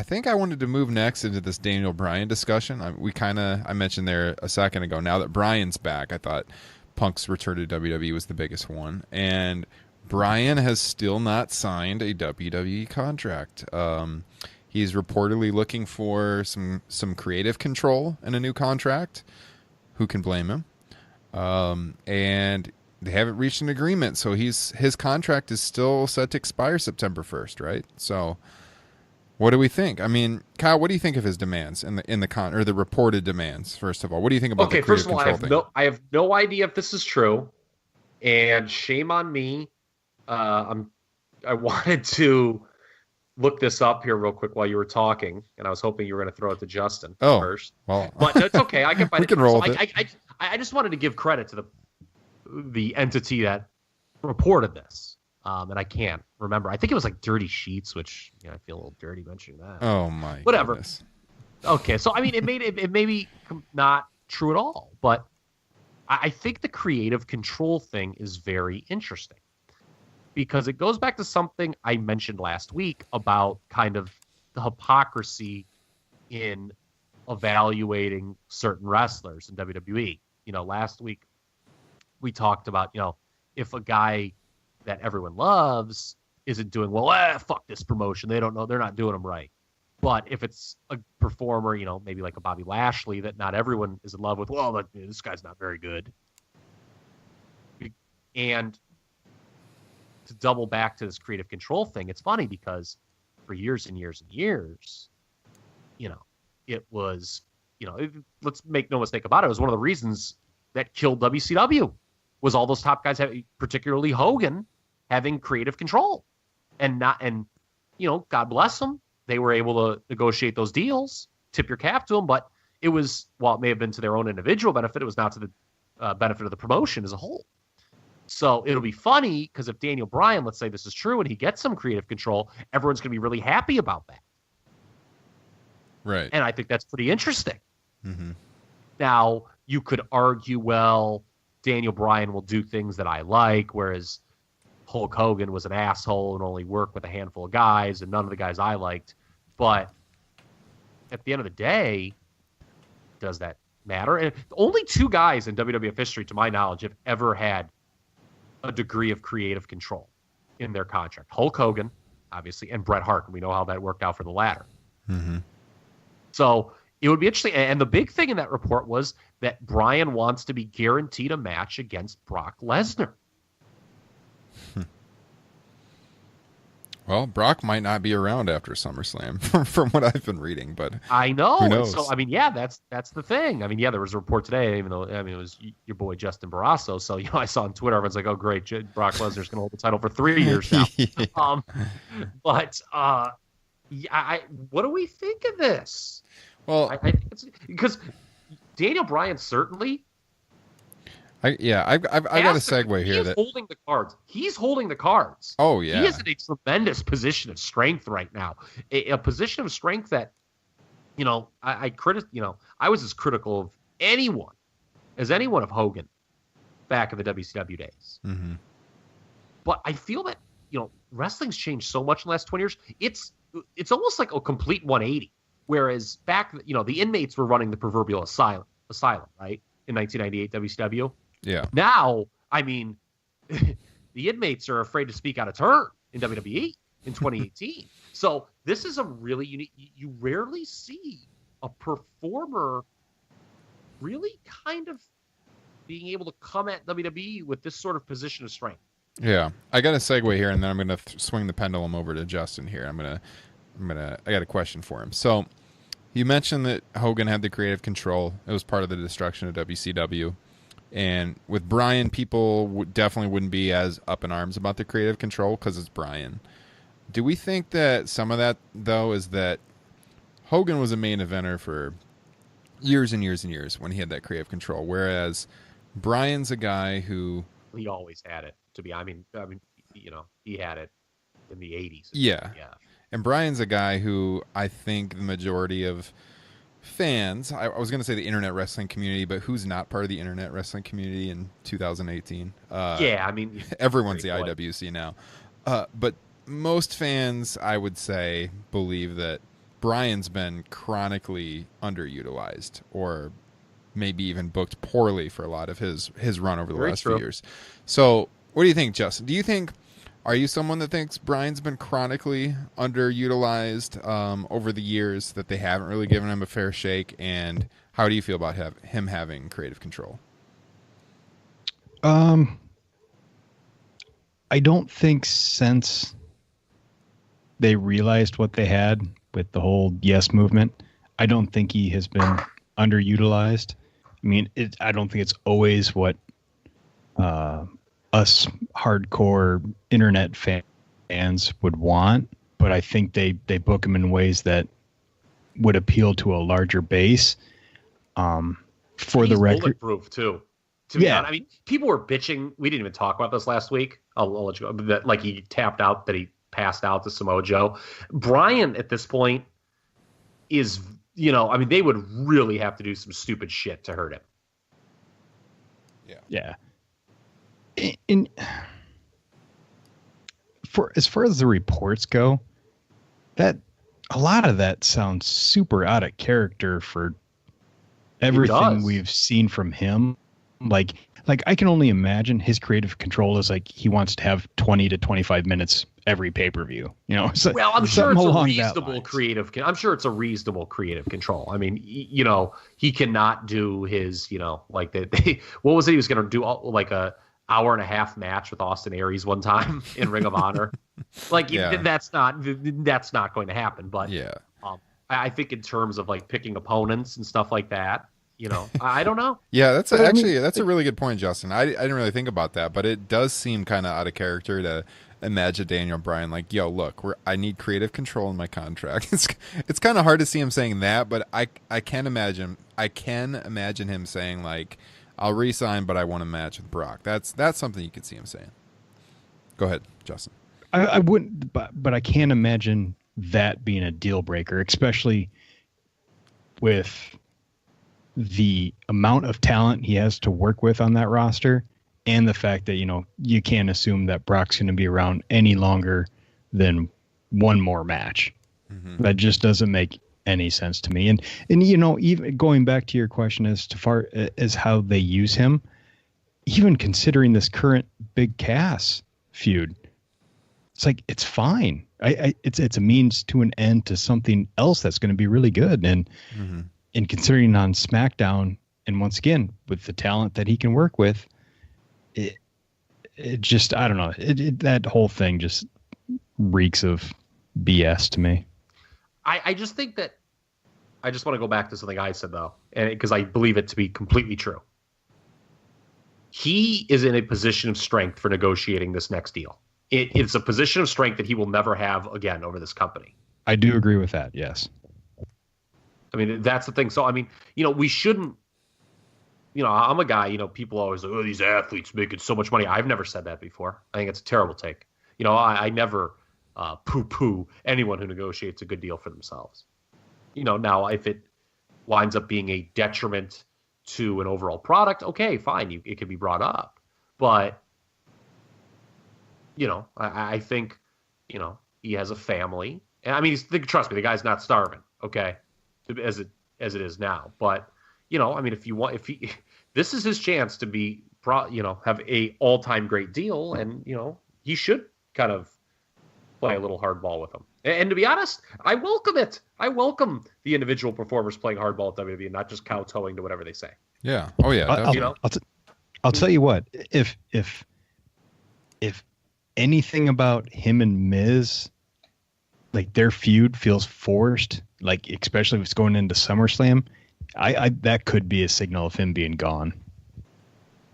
think I wanted to move next into this Daniel Bryan discussion. I mentioned there a second ago, now that Bryan's back, I thought Punk's return to WWE was the biggest one. And Bryan has still not signed a WWE contract. He's reportedly looking for some creative control in a new contract. Who can blame him? And they haven't reached an agreement, so his contract is still set to expire September 1st, right? So, what do we think? I mean, Kyle, what do you think of his demands in the reported demands? First of all, what do you think about the creative control thing? First of all, I have no idea if this is true, and shame on me. I wanted to look this up here real quick while you were talking, and I was hoping you were going to throw it to Justin first. Well, but it's okay. I can find we can roll with it. I just wanted to give credit to the entity that reported this, and I can't remember. I think it was like Dirty Sheets, which I feel a little dirty mentioning that. Oh my, whatever. Goodness. Okay, so I mean, it may be not true at all, but I think the creative control thing is very interesting, because it goes back to something I mentioned last week about kind of the hypocrisy in evaluating certain wrestlers in WWE. Last week we talked about, if a guy that everyone loves isn't doing well, fuck this promotion. They don't know. They're not doing them right. But if it's a performer, maybe like a Bobby Lashley that not everyone is in love with, well, this guy's not very good. And to double back to this creative control thing, it's funny because for years and years and years, it was, let's make no mistake about it. It was one of the reasons that killed WCW was all those top guys, particularly Hogan, having creative control. And God bless them. They were able to negotiate those deals, tip your cap to them, but it was, while it may have been to their own individual benefit, it was not to the benefit of the promotion as a whole. So it'll be funny because if Daniel Bryan, let's say this is true, and he gets some creative control, everyone's going to be really happy about that. Right. And I think that's pretty interesting. Mm-hmm. Now, you could argue, well, Daniel Bryan will do things that I like, whereas Hulk Hogan was an asshole and only worked with a handful of guys and none of the guys I liked. But at the end of the day, does that matter? And only 2 guys in WWF history, to my knowledge, have ever had a degree of creative control in their contract. Hulk Hogan, obviously, and Bret Hart. And we know how that worked out for the latter. Mm-hmm. So it would be interesting. And the big thing in that report was that Bryan wants to be guaranteed a match against Brock Lesnar. Well, Brock might not be around after SummerSlam from what I've been reading, but I know. Who knows? So, that's the thing. There was a report today, even though, it was your boy Justin Barrasso. So, I saw on Twitter, everyone's like, oh, great, Brock Lesnar's going to hold the title for 3 years now. What do we think of this? Well, I think it's because Daniel Bryan certainly. I've got a segue here. He's holding the cards. He's holding the cards. Oh, yeah. He is in a tremendous position of strength right now. A position of strength that, I was as critical of anyone of Hogan back in the WCW days. Mm-hmm. But I feel that, wrestling's changed so much in the last 20 years. It's almost like a complete 180. Whereas back, the inmates were running the proverbial asylum, right? In 1998 WCW. Yeah. Now, the inmates are afraid to speak out of turn in WWE in 2018. So this is a really unique. You rarely see a performer really kind of being able to come at WWE with this sort of position of strength. Yeah, I got a segue here, and then I'm going to swing the pendulum over to Justin here. I got a question for him. So you mentioned that Hogan had the creative control. It was part of the destruction of WCW. And with Bryan, people definitely wouldn't be as up in arms about the creative control because it's Bryan. Do we think that some of that, though, is that Hogan was a main eventer for years and years and years when he had that creative control, whereas Bryan's a guy who... He always had it, he had it in the 80s. Yeah. And Bryan's a guy who I think the majority of fans, I was going to say the internet wrestling community, but who's not part of the internet wrestling community in 2018? Everyone's the IWC now. But most fans, I would say, believe that Bryan's been chronically underutilized or maybe even booked poorly for a lot of his run over the last few years. So what do you think, Justin? Are you someone that thinks Bryan's been chronically underutilized over the years, that they haven't really given him a fair shake? And how do you feel about him having creative control? I don't think since they realized what they had with the whole Yes movement, I don't think he has been underutilized. I don't think it's always what us hardcore internet fans would want, but I think they book him in ways that would appeal to a larger base. For the record, bulletproof too. People were bitching. We didn't even talk about this last week. I'll let you go. That, like, he tapped out, that he passed out to Samoa Joe. Bryan at this point is, they would really have to do some stupid shit to hurt him. Yeah. As far as the reports go, that a lot of that sounds super out of character for everything we've seen from him. Like I can only imagine his creative control is like he wants to have 20 to 25 minutes every pay-per-view. You know, so, well, I'm sure it's a along reasonable creative. I'm sure it's a reasonable creative control. I mean, you know, he cannot do his, you know, like what was it? He was going to do like a hour-and-a-half match with Austin Aries one time in Ring of Honor. Like that's not going to happen. But yeah, I think in terms of like picking opponents and stuff like that, you know, I don't know. Yeah, that's a really good point, Justin. I didn't really think about that, but it does seem kind of out of character to imagine Daniel Bryan like, yo, look, I need creative control in my contract. It's kind of hard to see him saying that, but I can imagine him saying like, I'll re-sign, but I want a match with Brock. That's something you could see him saying. Go ahead, Justin. I wouldn't, but I can't imagine that being a deal breaker, especially with the amount of talent he has to work with on that roster, and the fact that, you know, you can't assume that Brock's going to be around any longer than one more match. Mm-hmm. That just doesn't make any sense to me. And you know, even going back to your question as far as how they use him, even considering this current Big Cass feud, it's like, it's fine. It's a means to an end to something else that's going to be really good. And and considering on SmackDown, and once again with the talent that he can work with, it just, I don't know, that whole thing just reeks of BS to me. I just think that I just want to go back to something I said though, and because I believe it to be completely true. He is in a position of strength for negotiating this next deal. It's a position of strength that he will never have again over this company. I do agree with that. Yes. I mean, that's the thing. So, I mean, you know, we shouldn't, you know, I'm a guy, you know, people always like, oh, these athletes making so much money. I've never said that before. I think it's a terrible take. You know, I never poo-poo anyone who negotiates a good deal for themselves. You know, now if it winds up being a detriment to an overall product, okay, fine, it can be brought up. But, you know, I think, you know, he has a family. And I mean, trust me, the guy's not starving, okay, as it is now. But, you know, I mean, this is his chance to be, you know, have a all-time great deal, and, you know, he should kind of play a little hardball with him. And to be honest, I welcome it. I welcome the individual performers playing hardball at WWE and not just kowtowing to whatever they say. Yeah. Oh yeah. You know? I'll tell you what. If anything about him and Miz, like their feud feels forced, like especially if it's going into SummerSlam, I that could be a signal of him being gone,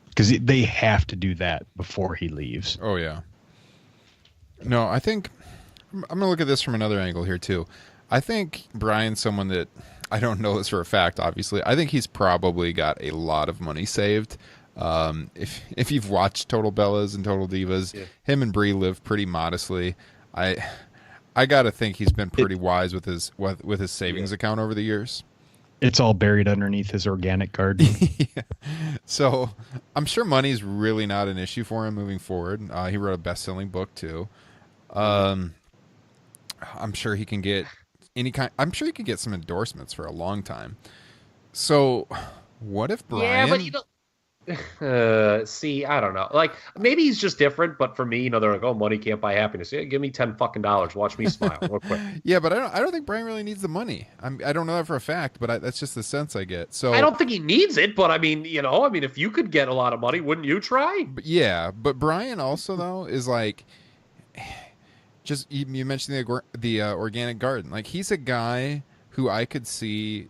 because they have to do that before he leaves. Oh yeah. No, I think I'm going to look at this from another angle here too. I think Bryan's someone that, I don't know this for a fact, obviously. I think he's probably got a lot of money saved. If you've watched Total Bellas and Total Divas, yeah, him and Brie live pretty modestly. I got to think he's been pretty wise with his savings account over the years. It's all buried underneath his organic garden. Yeah. So I'm sure money's really not an issue for him moving forward. He wrote a best-selling book too. I'm sure he can get I'm sure he could get some endorsements for a long time. So what if Bryan? Yeah, but you don't. See, I don't know. Like, maybe he's just different, but for me, you know, they're like, "Oh, money can't buy happiness." Yeah, give me $10 watch me smile real quick. Yeah, but I don't think Bryan really needs the money. I don't know that for a fact, but that's just the sense I get. So I don't think he needs it, but I mean, you know, if you could get a lot of money, wouldn't you try? But Bryan also though is like, just you mentioned the organic garden. Like, he's a guy who I could see.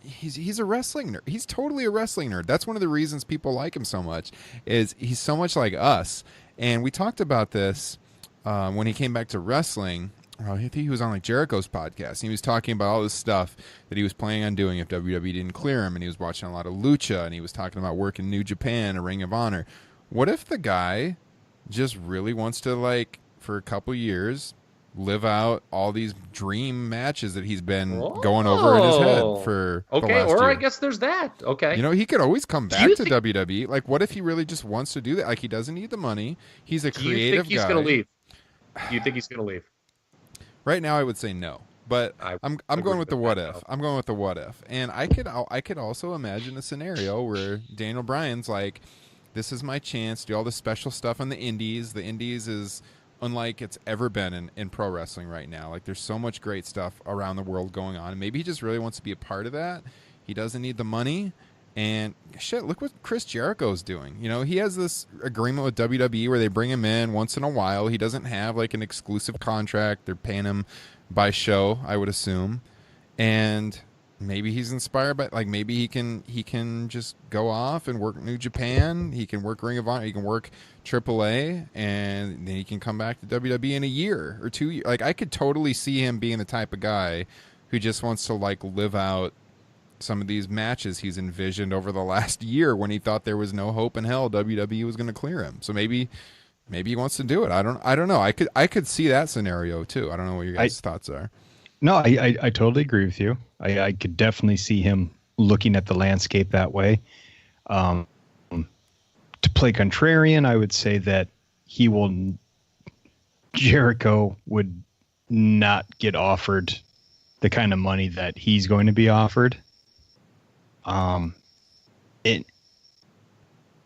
He's a wrestling nerd. He's totally a wrestling nerd. That's one of the reasons people like him so much, is he's so much like us. And we talked about this when he came back to wrestling. I think he was on like Jericho's podcast. And he was talking about all this stuff that he was planning on doing if WWE didn't clear him. And he was watching a lot of Lucha, and he was talking about working New Japan or Ring of Honor. What if the guy just really wants to, like, for a couple years, live out all these dream matches that he's been going over in his head for the last or year? I guess there's that. Okay. You know, he could always come back to WWE. Like, what if he really just wants to do that? Like, he doesn't need the money. He's a creative guy. Do you think he's going to leave? Do you think he's going to leave? Right now, I would say no. But I'm going with the what if. I'm going with the what if. And I could also imagine a scenario where Daniel Bryan's like, this is my chance to do all this special stuff on the indies. The indies is unlike it's ever been in pro wrestling right now. Like, there's so much great stuff around the world going on, and maybe he just really wants to be a part of that. He doesn't need the money. And shit, look what Chris Jericho's doing. You know, he has this agreement with WWE where they bring him in once in a while. He doesn't have like an exclusive contract. They're paying him by show, I would assume. And maybe he's inspired by, like, maybe he can just go off and work New Japan. He can work Ring of Honor. He can work AAA, and then he can come back to WWE in a year or 2 years. Like, I could totally see him being the type of guy who just wants to like live out some of these matches he's envisioned over the last year when he thought there was no hope in hell WWE was going to clear him. So maybe he wants to do it. I don't know. I could see that scenario too. I don't know what your guys' thoughts are. No, I totally agree with you. I could definitely see him looking at the landscape that way. To play contrarian, I would say that Jericho would not get offered the kind of money that he's going to be offered. And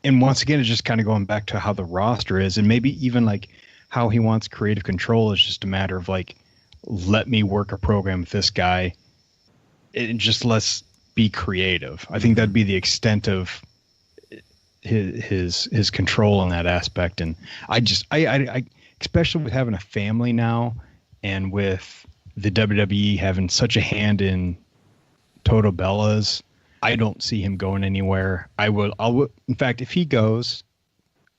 once again, it's just kind of going back to how the roster is, and maybe even like how he wants creative control is just a matter of like, let me work a program with this guy and just let's be creative. I think that'd be the extent of his control on that aspect. And I especially with having a family now and with the WWE having such a hand in Toto Bella's, I don't see him going anywhere. I'll in fact, if he goes,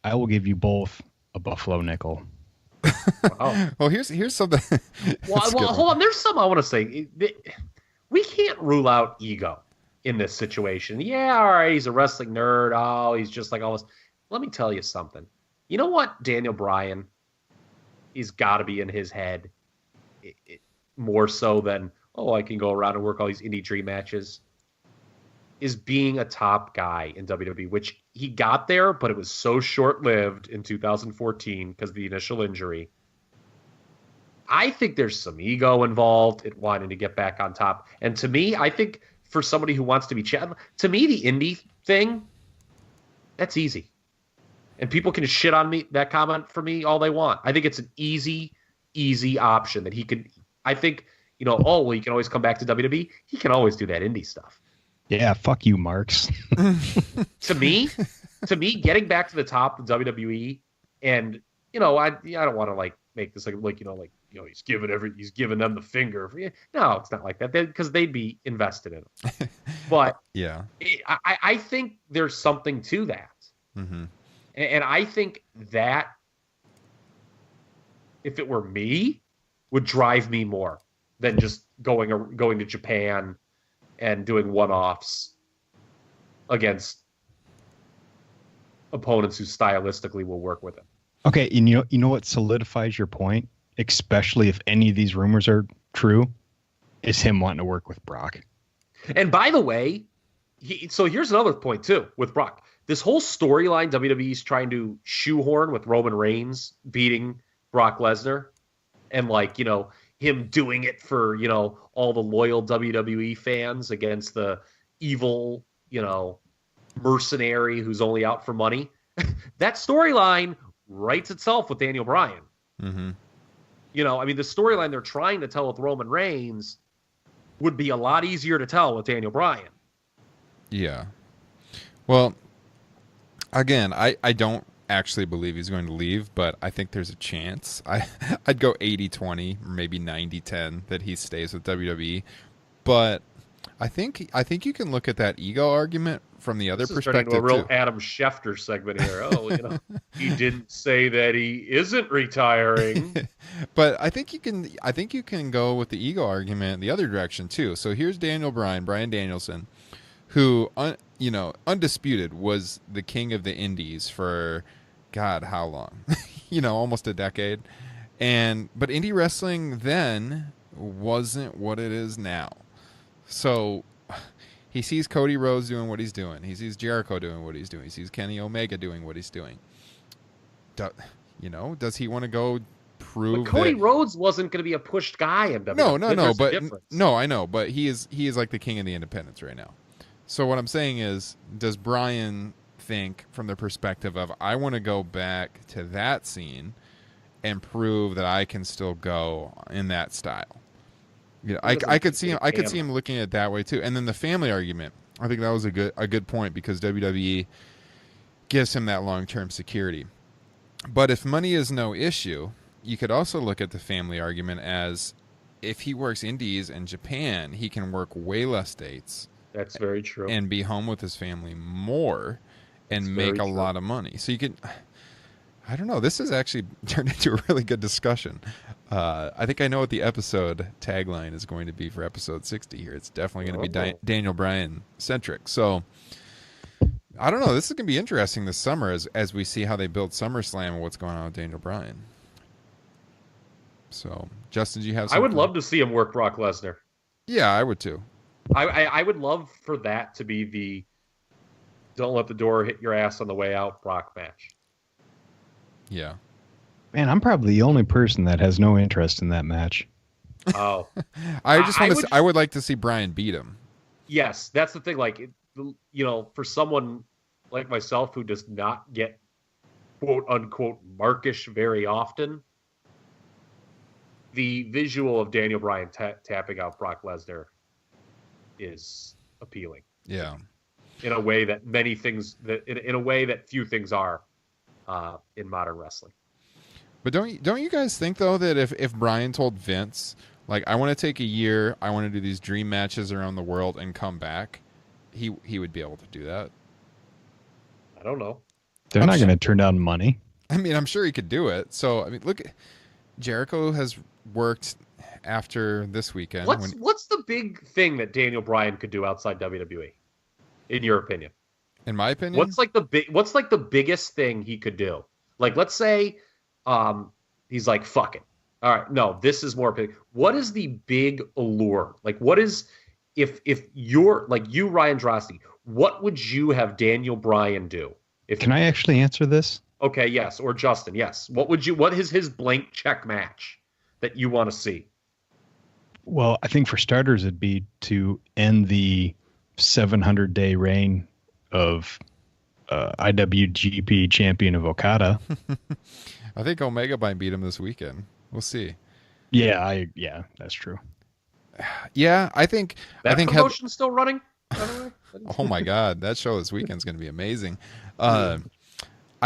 I will give you both a Buffalo nickel. Wow. Well, here's something. Well, hold on. There's something I want to say. We can't rule out ego in this situation. Yeah, all right, he's a wrestling nerd. Oh, he's just like all this. Let me tell you something. You know what, Daniel Bryan? He's got to be in his head more so than, I can go around and work all these indie dream matches, is being a top guy in WWE, which he got there, but it was so short-lived in 2014 because of the initial injury. I think there's some ego involved in wanting to get back on top. And to me, I think for somebody who wants to be to me, the indie thing, that's easy. And people can shit on me, that comment for me all they want. I think it's an easy option that he could, I think, he can always come back to WWE. He can always do that indie stuff. Yeah, fuck you, Marks. To me, getting back to the top of WWE, and I don't want to like make this he's giving them the finger. No, it's not like that, because they'd be invested in it. But yeah, I think there's something to that, and I think that if it were me, would drive me more than just going to Japan and doing one-offs against opponents who stylistically will work with him. Okay, and you know what solidifies your point, especially if any of these rumors are true, is him wanting to work with Brock. And by the way, so here's another point too with Brock. This whole storyline WWE's trying to shoehorn with Roman Reigns beating Brock Lesnar, and him doing it for, all the loyal WWE fans against the evil, mercenary who's only out for money. That storyline writes itself with Daniel Bryan. Mm-hmm. The storyline they're trying to tell with Roman Reigns would be a lot easier to tell with Daniel Bryan. Yeah. Well, again, I don't actually believe he's going to leave, but I think there's a chance. I'd go 80-20, maybe 90-10 that he stays with WWE. But I think you can look at that ego argument from the other perspective too. A real too. Adam Schefter segment here. He didn't say that he isn't retiring. But I think you can go with the ego argument the other direction too. So here's Daniel Bryan, Bryan Danielson, who undisputed was the king of the indies for God, how long? Almost a decade. But indie wrestling then wasn't what it is now. So he sees Cody Rhodes doing what he's doing. He sees Jericho doing what he's doing. He sees Kenny Omega doing what he's doing. Does he want to go prove but Cody that... Rhodes wasn't going to be a pushed guy in WWE. No, I know, but he is like the king of the independents right now. So what I'm saying is, does Bryan think from the perspective of, I want to go back to that scene and prove that I can still go in that style. Yeah, I could see him looking at it that way too. And then the family argument, I think that was a good point because WWE gives him that long-term security. But if money is no issue, you could also look at the family argument as if he works indies in Japan, he can work way less dates. That's very true. And be home with his family more and make a lot of money. So you could, I don't know, this has actually turned into a really good discussion. I think I know what the episode tagline is going to be for episode 60 here. It's definitely going to be Daniel Bryan centric. So I don't know. This is going to be interesting this summer as we see how they build SummerSlam and what's going on with Daniel Bryan. So, Justin, do you have something? I would love to see him work Brock Lesnar. Yeah, I would too. I would love for that to be the don't let the door hit your ass on the way out Brock match. Yeah. Man, I'm probably the only person that has no interest in that match. Oh. I would like to see Bryan beat him. Yes, that's the thing. Like, for someone like myself who does not get quote unquote markish very often, the visual of Daniel Bryan tapping out Brock Lesnar is appealing. Yeah. In a way that in a way that few things are in modern wrestling. But don't you guys think though that if Bryan told Vince, like, I want to take a year, I want to do these dream matches around the world and come back, he would be able to do that? I don't know. They're not going to turn down money. I mean, I'm sure he could do it. So I mean, look, Jericho has worked after this weekend. What's the big thing that Daniel Bryan could do outside WWE, in your opinion? In my opinion, what's the biggest thing he could do? Like, let's say, he's like, fuck it. All right, no, this is more big. What is the big allure? Like, what is if you're like you, Ryan Drosty? What would you have Daniel Bryan do? Can I actually answer this? Okay, yes, or Justin, yes. What is his blank check match that you want to see? Well, I think for starters, it'd be to end the 700-day reign of IWGP champion of Okada. I think Omega might beat him this weekend. We'll see. Yeah, that's true. Yeah, I think promotion's still running. Oh my God, that show this weekend's going to be amazing. I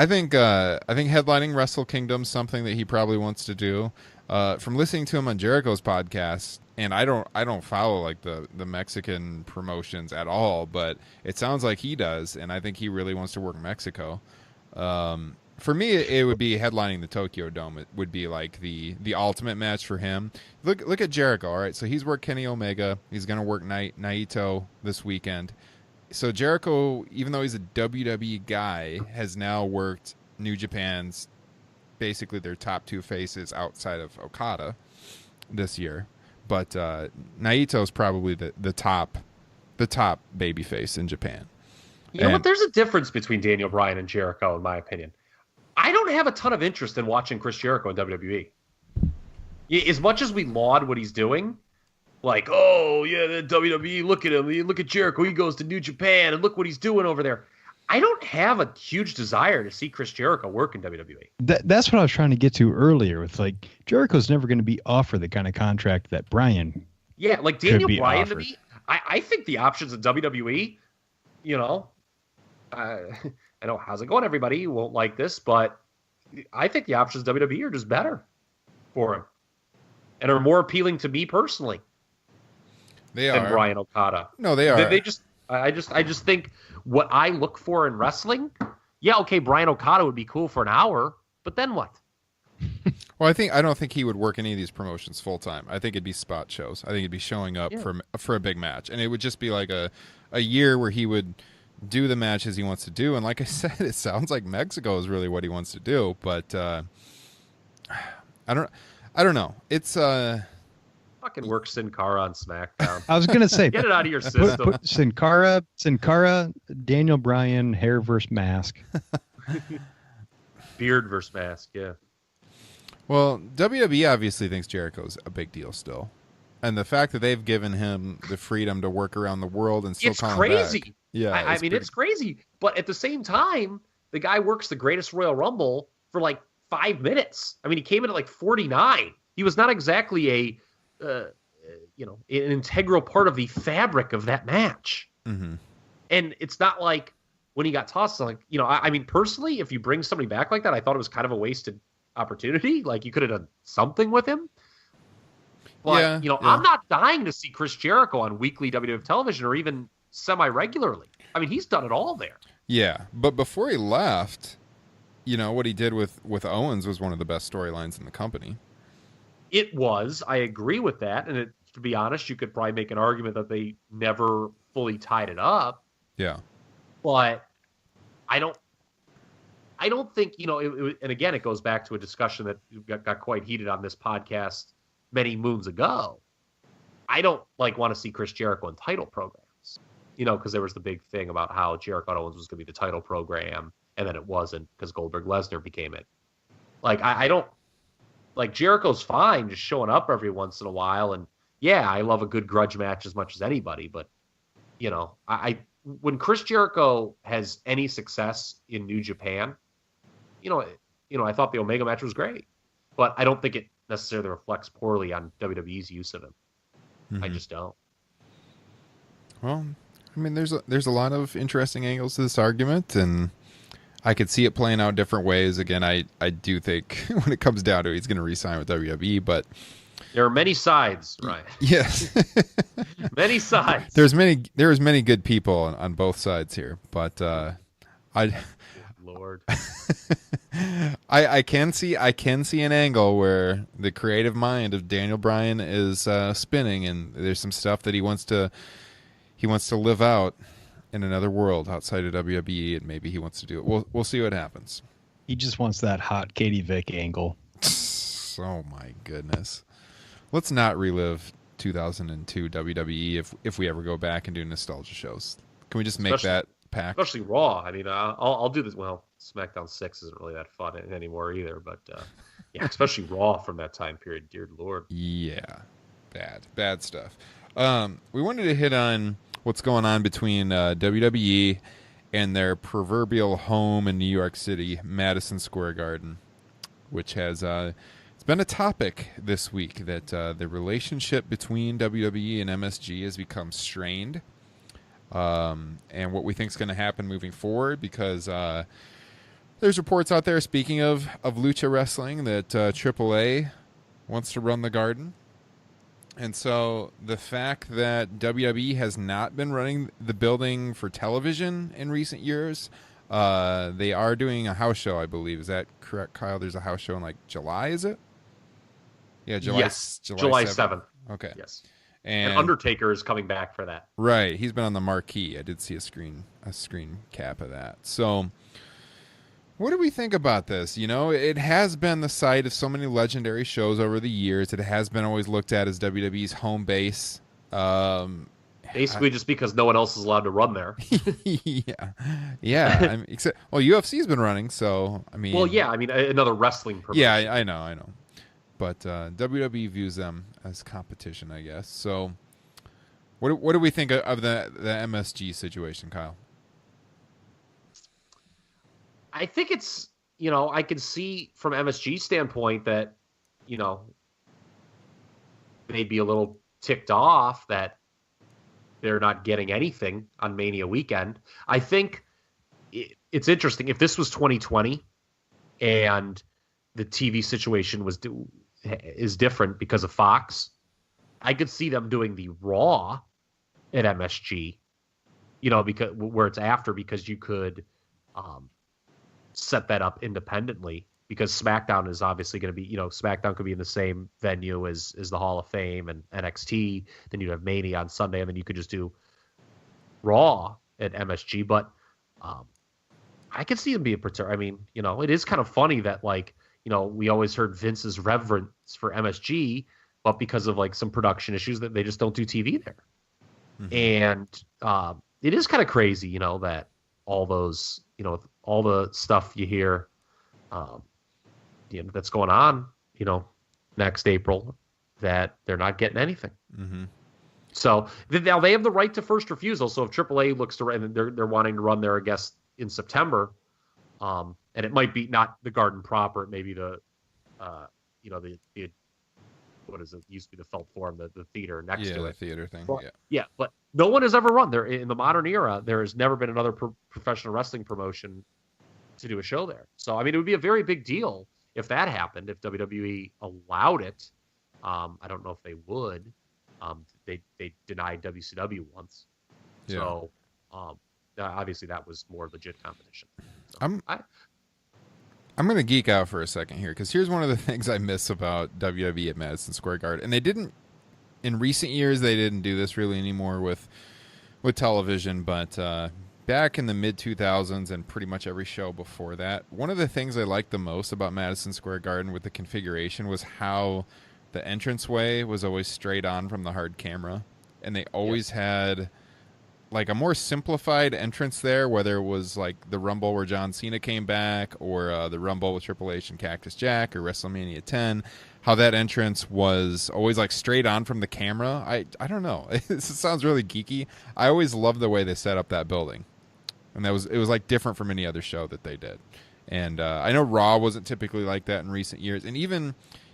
think headlining Wrestle Kingdom's something that he probably wants to do. From listening to him on Jericho's podcast, and I don't follow like the Mexican promotions at all, but it sounds like he does, and I think he really wants to work Mexico. For me, it would be headlining the Tokyo Dome. It would be like the ultimate match for him. Look at Jericho. All right, so he's worked Kenny Omega. He's going to work Naito this weekend. So Jericho, even though he's a WWE guy, has now worked New Japan's basically their top two faces outside of Okada this year. But Naito's probably the top baby face in Japan. You know what? There's a difference between Daniel Bryan and Jericho, in my opinion. I don't have a ton of interest in watching Chris Jericho in WWE. As much as we laud what he's doing, like, oh, yeah, the WWE, look at him. Look at Jericho. He goes to New Japan, and look what he's doing over there. I don't have a huge desire to see Chris Jericho work in WWE. That's what I was trying to get to earlier with, like, Jericho's never going to be offered the kind of contract that Bryan like Daniel Bryan offered. To me, I think the options in WWE, I know, how's it going, everybody? You won't like this, but I think the options in WWE are just better for him and are more appealing to me personally. They than Bryan Okada. No, they are. I just think what I look for in wrestling, okay, Bryan Okada would be cool for an hour, but then what? Well, I don't think he would work any of these promotions full time. I think it'd be spot shows. I think he'd be showing up for a big match, and it would just be like a year where he would do the matches he wants to do. And like I said, it sounds like Mexico is really what he wants to do, but I don't know. It's fucking work Sin Cara on SmackDown. I was gonna say, get it out of your system. Put Sin Cara, Daniel Bryan, hair versus mask, beard versus mask. Yeah. Well, WWE obviously thinks Jericho's a big deal still, and the fact that they've given him the freedom to work around the world and still call him crazy. Back, yeah, I mean, it's crazy. But at the same time, the guy works the Greatest Royal Rumble for like 5 minutes. I mean, he came in at like 49. He was not exactly an integral part of the fabric of that match. Mm-hmm. And it's not like when he got tossed, like, I mean, personally, if you bring somebody back like that, I thought it was kind of a wasted opportunity. Like, you could have done something with him. But, I'm not dying to see Chris Jericho on weekly WWF television or even semi-regularly. I mean, he's done it all there. Yeah, but before he left, what he did with Owens was one of the best storylines in the company. It was. I agree with that. And to be honest, you could probably make an argument that they never fully tied it up. Yeah. But I don't think, and again, it goes back to a discussion that got quite heated on this podcast many moons ago. I don't want to see Chris Jericho in title programs, because there was the big thing about how Jericho Owens was going to be the title program, and then it wasn't because Goldberg Lesnar became it. I don't Jericho's fine just showing up every once in a while, and yeah, I love a good grudge match as much as anybody, but when Chris Jericho has any success in New Japan, I thought the Omega match was great, but I don't think it necessarily reflects poorly on WWE's use of him. Mm-hmm. I just don't. Well, I mean, there's a lot of interesting angles to this argument, and I could see it playing out different ways. Again, I do think when it comes down to it, he's going to re-sign with WWE, but there are many sides, right? Yes. Many sides. There's many good people on both sides here, but Lord. I can see an angle where the creative mind of Daniel Bryan is spinning, and there's some stuff that he wants to live out in another world outside of WWE, and maybe he wants to do it. We'll see what happens. He just wants that hot Katie Vick angle. Oh my goodness. Let's not relive 2002 WWE if we ever go back and do nostalgia shows. Can we just make that pact? Especially Raw. I mean, I'll do this. Well, SmackDown 6 isn't really that fun anymore either, but yeah, especially Raw from that time period. Dear Lord. Yeah, bad stuff. We wanted to hit on what's going on between WWE and their proverbial home in New York City, Madison Square Garden, which has it's been a topic this week that the relationship between WWE and MSG has become strained, and what we think is going to happen moving forward, because there's reports out there, speaking of lucha wrestling, that AAA wants to run the Garden. And so the fact that WWE has not been running the building for television in recent years, they are doing a house show, I believe. Is that correct, Kyle? There's a house show in July, is it? Yeah, July. Yes, July 7th. Okay. Yes. And Undertaker is coming back for that. Right. He's been on the marquee. I did see a screen cap of that. So what do we think about this? It has been the site of so many legendary shows over the years. It has been always looked at as WWE's home base. Basically, just because no one else is allowed to run there. Yeah. I mean, UFC's been running, so I mean. Well, yeah. I mean, another wrestling promotion. Yeah, I know. But WWE views them as competition, I guess. So, what do we think of the MSG situation, Kyle? I think it's, I can see from MSG's standpoint that, they'd be a little ticked off that they're not getting anything on Mania weekend. I think it's interesting. If this was 2020 and the TV situation is different because of Fox, I could see them doing the Raw at MSG, because where it's after, because you could set that up independently, because SmackDown is obviously going to be, SmackDown could be in the same venue as the Hall of Fame and NXT. Then you'd have Mania on Sunday, and then you could just do Raw at MSG. But I could see them be I mean, it is kind of funny that we always heard Vince's reverence for MSG, but because of some production issues that they just don't do TV there. Mm-hmm. And it is kind of crazy, that all those, all the stuff you hear, that's going on, next April, that they're not getting anything. Mm-hmm. So now they have the right to first refusal. So if AAA looks to run, they're wanting to run there, I guess, in September, And it might be not the Garden proper. It may be the, the what is it? It used to be the Felt Forum, the theater next to the it. theater thing. But, but no one has ever run there in the modern era. There has never been another professional wrestling promotion to do a show there. So, I mean, it would be a very big deal if that happened, if WWE allowed it. I don't know if they would. They denied WCW once. Yeah. So, obviously that was more legit competition. So, I'm going to geek out for a second here, because here's one of the things I miss about WWE at Madison Square Garden. And they didn't, in recent years, they didn't do this really anymore with television, but back in the mid-2000s and pretty much every show before that, one of the things I liked the most about Madison Square Garden with the configuration was how the entranceway was always straight on from the hard camera. And they always had like a more simplified entrance there, whether it was like the Rumble where John Cena came back, or the Rumble with Triple H and Cactus Jack, or WrestleMania 10, how that entrance was always like straight on from the camera. I don't know. It sounds really geeky. I always loved the way they set up that building. And it was like different from any other show that they did. And I know Raw wasn't typically like that in recent years. And even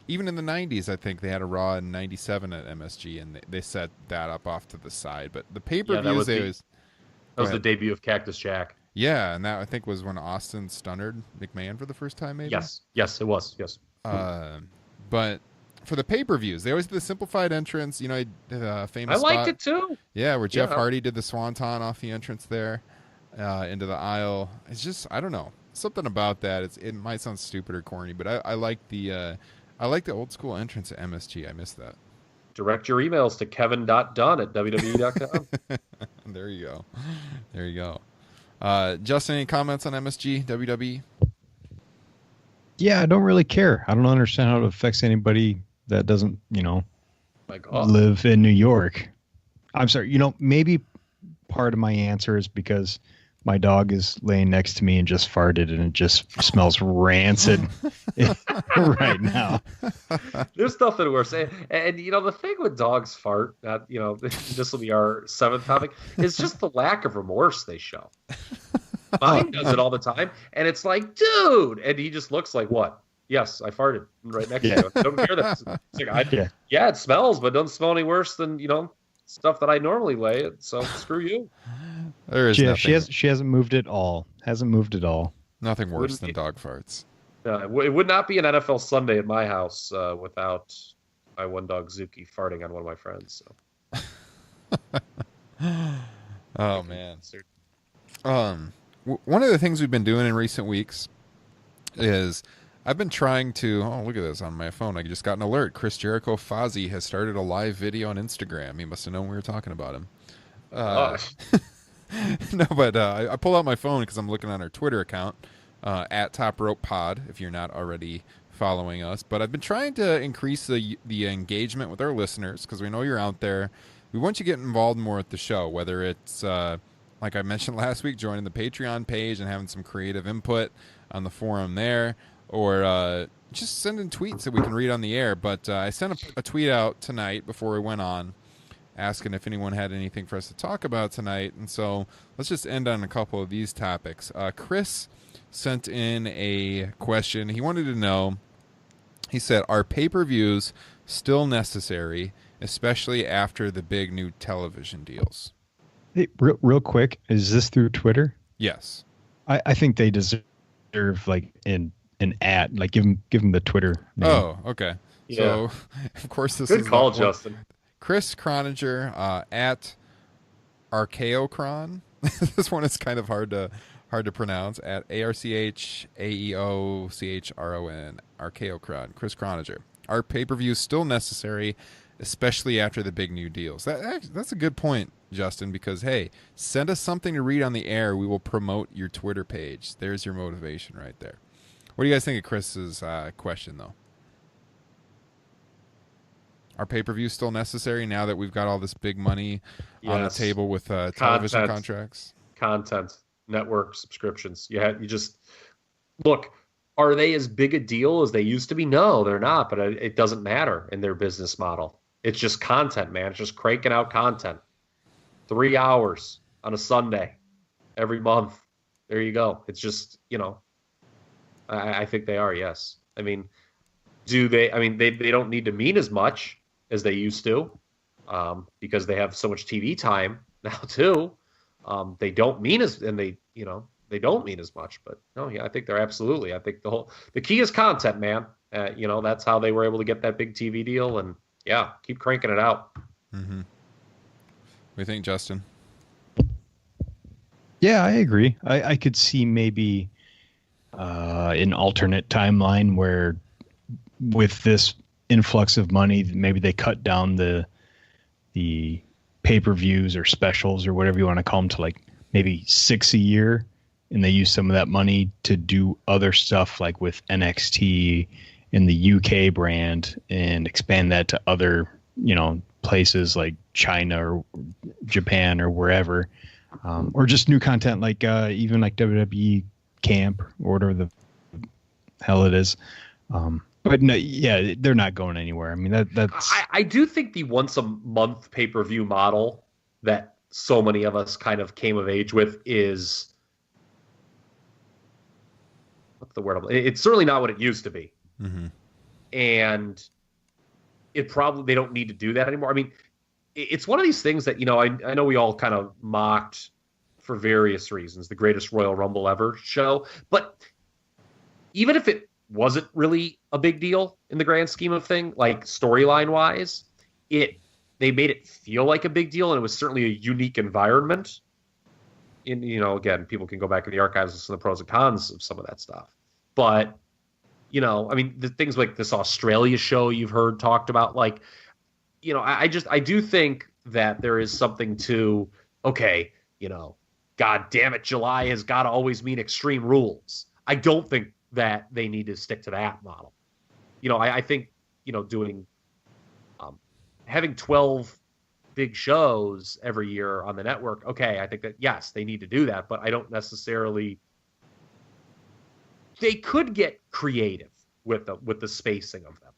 in the 90s, I think they had a Raw in 97 at MSG, and they set that up off to the side. But the pay-per-views, that was the debut of Cactus Jack. Yeah, and that, I think, was when Austin stunnered McMahon for the first time, maybe? Yes, it was, yes. But for the pay-per-views, they always did the simplified entrance, famous I liked spot. it, too. Yeah, where Jeff Hardy did the swanton off the entrance there into the aisle. It's just, I don't know. Something about that. It might sound stupid or corny, but I like the old school entrance at MSG. I miss that. Direct your emails to kevin.dunn@wwe.com. There you go. Justin, any comments on MSG, WWE? Yeah, I don't really care. I don't understand how it affects anybody that doesn't, live in New York. I'm sorry. Maybe part of my answer is because my dog is laying next to me and just farted, and it just smells rancid right now. There's nothing worse. And the thing with dogs fart, this will be our 7th topic, is just the lack of remorse they show. Mine does it all the time, and it's like, dude, and he just looks like, what? Yes, I farted right next to you. I don't care that. It's like, it smells, but it doesn't smell any worse than, stuff that I normally lay it. So screw you. There is nothing. She hasn't moved at all. Hasn't moved at all. Nothing worse than dog farts. It would not be an NFL Sunday at my house without my one dog Zuki farting on one of my friends. So. Oh man. One of the things we've been doing in recent weeks is I've been trying to. Oh, look at this on my phone. I just got an alert. Chris Jericho Fozzy has started a live video on Instagram. He must have known we were talking about him. No, but I pulled out my phone because I'm looking on our Twitter account at Top Rope Pod, if you're not already following us. But I've been trying to increase the engagement with our listeners, because we know you're out there. We want you to get involved more with the show, whether it's, like I mentioned last week, joining the Patreon page and having some creative input on the forum there, or just sending tweets that we can read on the air. But I sent a tweet out tonight before we went on, asking if anyone had anything for us to talk about tonight. And so let's just end on a couple of these topics. Chris sent in a question. He wanted to know, he said, are pay-per-views still necessary, especially after the big new television deals? Hey, real quick, is this through Twitter? Yes. I think they deserve like an ad, like give them the Twitter name. Oh, okay. Yeah. So, of course, this is good call, Justin. Chris Croninger at Archaeocron. This one is kind of hard to pronounce. At ARCHAEOCHRON. Archaeocron. Chris Croninger. Are pay-per-views still necessary, especially after the big new deals? That's a good point, Justin, because, hey, send us something to read on the air. We will promote your Twitter page. There's your motivation right there. What do you guys think of Chris's question, though? Are pay-per-views still necessary now that we've got all this big money on the table with television contracts? Content, network subscriptions. You just look. Are they as big a deal as they used to be? No, they're not. But it doesn't matter in their business model. It's just content, man. It's just cranking out content. 3 hours on a Sunday every month. There you go. It's just I think they are. Yes. I mean, do they? I mean, they don't need to mean as much as they used to, because they have so much TV time now too. They don't mean as, and they don't mean as much. But no, yeah, I think they're absolutely. I think the key is content, man. That's how they were able to get that big TV deal, and yeah, keep cranking it out. Mm-hmm. What do you think, Justin? Yeah, I agree. I could see maybe an alternate timeline where, with this influx of money, maybe they cut down the pay-per-views or specials or whatever you want to call them to like maybe 6 a year, and they use some of that money to do other stuff like with NXT in the UK brand and expand that to other, places like China or Japan or wherever, or just new content like even like WWE Camp or whatever the hell it is. But no, yeah, they're not going anywhere. I mean, that's. I do think the once a month pay-per-view model that so many of us kind of came of age with is, what's the word? It's certainly not what it used to be. Mm-hmm. And they don't need to do that anymore. I mean, it's one of these things that, I know we all kind of mocked for various reasons, the greatest Royal Rumble ever show. But even if it wasn't really a big deal in the grand scheme of thing, like storyline wise, they made it feel like a big deal, and it was certainly a unique environment. Again, people can go back in the archives and listen to the pros and cons of some of that stuff. But, I mean, the things like this Australia show you've heard talked about, like, I do think that there is something to, okay, God damn it, July has got to always mean Extreme Rules. I don't think that they need to stick to that model. I think, doing, having 12 big shows every year on the network, okay, I think that, yes, they need to do that, but I don't necessarily, they could get creative with the spacing of them.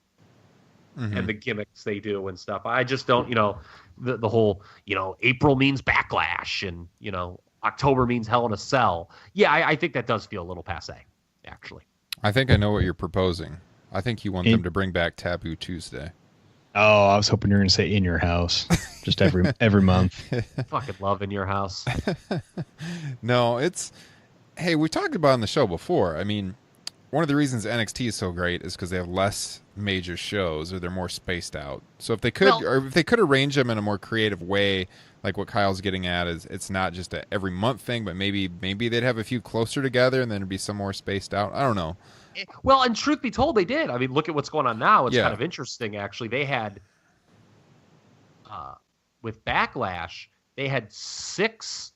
Mm-hmm. And the gimmicks they do and stuff. I just don't, the whole, April means Backlash and, October means Hell in a Cell. Yeah, I think that does feel a little passé, actually. I think I know what you're proposing. I think you want them to bring back Taboo Tuesday. Oh, I was hoping you were going to say In Your House, just every month. Fucking love In Your House. No, hey, we talked about it on the show before. I mean, one of the reasons NXT is so great is because they have less major shows, or they're more spaced out. So if they could arrange them in a more creative way, like what Kyle's getting at, is it's not just a every month thing, but maybe they'd have a few closer together and then it'd be some more spaced out. I don't know. Well, and truth be told, they did. I mean, look at what's going on now. It's kind of interesting, actually. They had, with Backlash, they had 6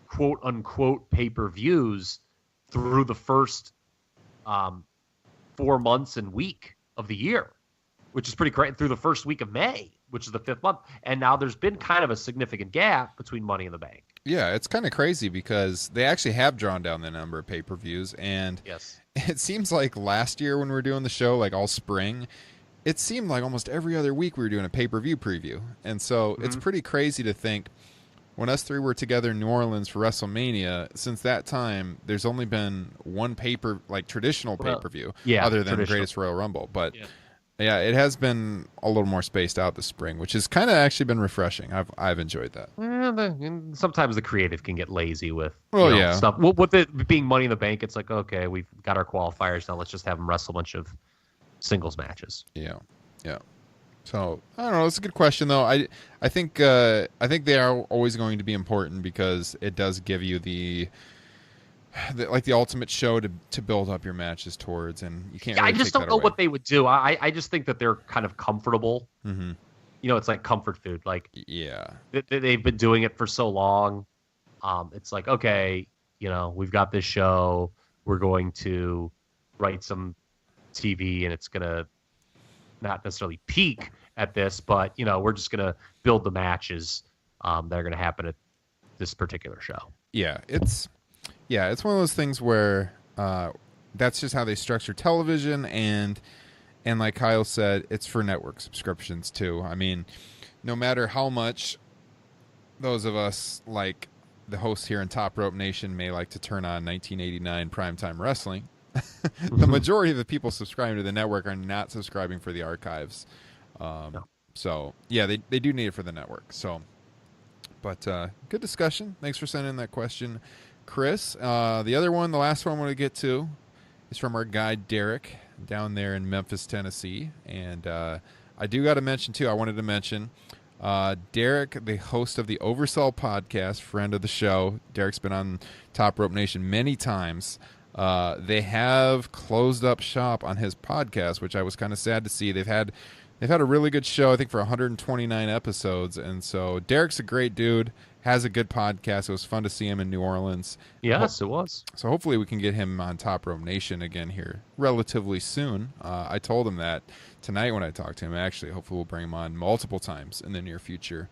quote unquote pay-per-views through the first 4 months and week of the year, which is pretty great, through the first week of May, which is the 5th month. And now there's been kind of a significant gap between Money in the Bank. Yeah, it's kind of crazy because they actually have drawn down the number of pay-per-views. And yes, it seems like last year when we were doing the show, like all spring, it seemed like almost every other week we were doing a pay-per-view preview. And so it's pretty crazy to think, when us three were together in New Orleans for WrestleMania, since that time, there's only been one traditional pay-per-view, other than Greatest Royal Rumble. But yeah, it has been a little more spaced out this spring, which has kind of actually been refreshing. I've enjoyed that. Sometimes the creative can get lazy with stuff. With it being Money in the Bank, it's like, okay, we've got our qualifiers now. Let's just have them wrestle a bunch of singles matches. Yeah. So I don't know. It's a good question, though. I think they are always going to be important because it does give you the ultimate show to build up your matches towards, and you can't. I just don't know what they would do. I just think that they're kind of comfortable. Mm-hmm. It's like comfort food. Like they've been doing it for so long. It's like, okay, we've got this show. We're going to write some TV, and it's gonna not necessarily peak at this, but we're just gonna build the matches that are gonna happen at this particular show. It's one of those things where that's just how they structure television, and like Kyle said, it's for network subscriptions too. I mean, no matter how much those of us like the hosts here in Top Rope Nation may like to turn on 1989 primetime wrestling, the majority of the people subscribing to the network are not subscribing for the archives. No. So yeah, they do need it for the network. So, but good discussion. Thanks for sending in that question, Chris. The other one, the last one I want to get to, is from our guy Derek down there in Memphis, Tennessee, and I do got to mention too. I wanted to mention Derek, the host of the Oversell podcast, friend of the show. Derek's been on Top Rope Nation many times. They have closed up shop on his podcast, which I was kind of sad to see. They've had a really good show, I think, for 129 episodes. And so Derek's a great dude, has a good podcast. It was fun to see him in New Orleans. Yes, it was. So hopefully we can get him on Top Rope Nation again here relatively soon. I told him that tonight when I talked to him. Actually, hopefully we'll bring him on multiple times in the near future.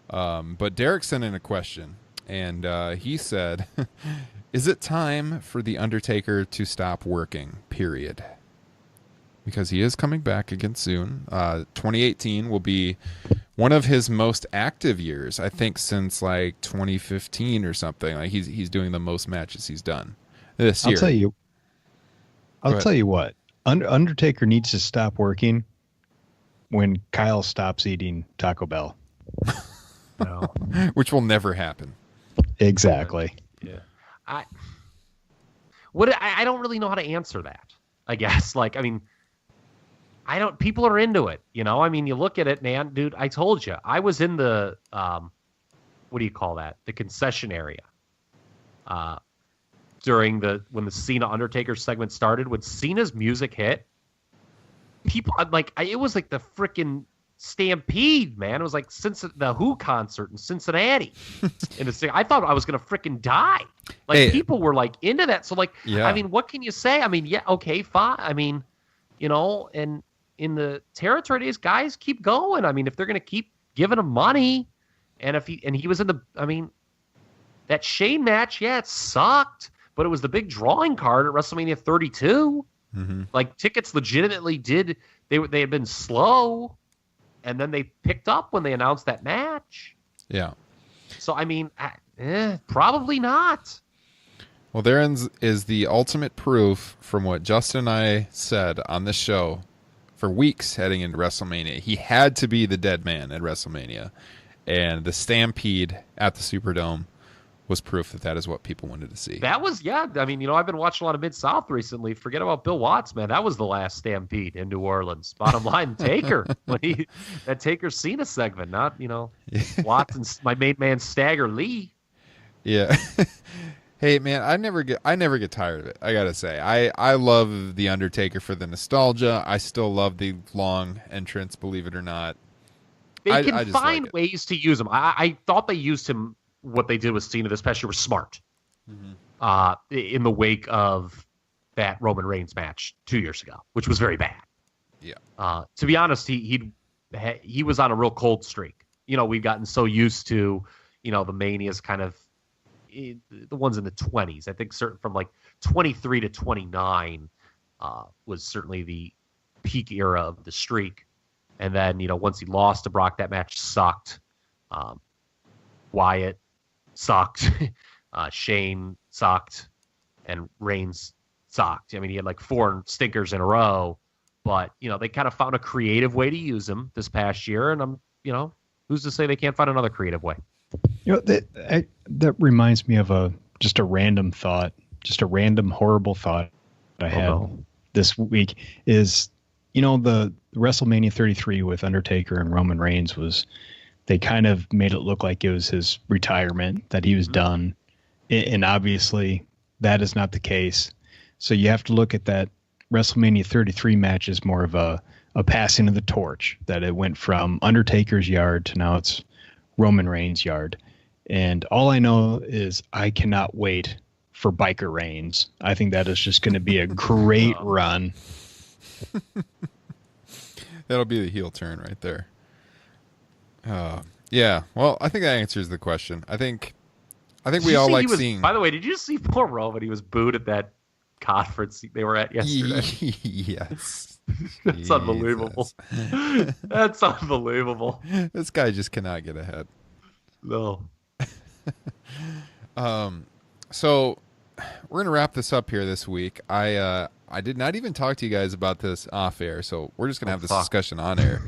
But Derek sent in a question, and he said, is it time for The Undertaker to stop working, period? Because he is coming back again soon. 2018 will be one of his most active years, I think, since like 2015 or something. Like he's doing the most matches he's done this year. I'll tell you what. Undertaker needs to stop working when Kyle stops eating Taco Bell. No. Which will never happen. Exactly. Yeah. I don't really know how to answer that, I guess. Like, I mean, people are into it, you know? I mean, you look at it, man, dude, I told you, I was in the, what do you call that? The concession area. When the Cena Undertaker segment started, when Cena's music hit, people, it was like the freaking stampede, man. It was like the Who concert in Cincinnati. I thought I was going to freaking die. Like, people were like into that. So, like, yeah. I mean, what can you say? I mean, yeah, okay, fine. I mean, you know, and in the territory days, guys keep going. I mean, if they're going to keep giving him money, and he was in that Shane match, yeah, it sucked, but it was the big drawing card at WrestleMania 32. Mm-hmm. Like, tickets legitimately they had been slow, and then they picked up when they announced that match. Yeah. So, I mean, probably not. Well, there is the ultimate proof from what Justin and I said on this show for weeks heading into WrestleMania. He had to be the dead man at WrestleMania. And the Stampede at the Superdome was proof that is what people wanted to see. That was, yeah. I mean, you know, I've been watching a lot of Mid-South recently. Forget about Bill Watts, man. That was the last Stampede in New Orleans. Bottom line, Taker. That Taker Cena segment, not, you know, Watts and my main man Stagger Lee. Yeah. Hey, man, I never get tired of it. I gotta say, I love the Undertaker for the nostalgia. I still love the long entrance, believe it or not. They can find ways to use him. I thought they used him. What they did with Cena this past year was smart. Mm-hmm. In the wake of that Roman Reigns match 2 years ago, which was very bad. Yeah. To be honest, he was on a real cold streak. You know, we've gotten so used to, you know, the Manias kind of. The ones in the 20s, I think, certain from like 23 to 29 was certainly the peak era of the streak. And then, you know, once he lost to Brock, that match sucked. Wyatt sucked. Shane sucked. And Reigns sucked. I mean, he had like 4 stinkers in a row. But, you know, they kind of found a creative way to use him this past year. And who's to say they can't find another creative way? You know, that reminds me of just a random thought, just a random horrible thought I had this week is, you know, the WrestleMania 33 with Undertaker and Roman Reigns they kind of made it look like it was his retirement, that he was done. And obviously that is not the case. So you have to look at that WrestleMania 33 match as more of a passing of the torch, that it went from Undertaker's yard to now it's Roman Reigns' yard. And all I know is I cannot wait for Biker Reigns. I think that is just going to be a great run. That'll be the heel turn right there. Yeah. Well, I think that answers the question. I think we all like seeing. By the way, did you see poor Roman? He was booed at that conference they were at yesterday. Yes. That's unbelievable. That's unbelievable. This guy just cannot get ahead. No. So we're gonna wrap this up here this week. I did not even talk to you guys about this off air, so we're just gonna have this discussion on air.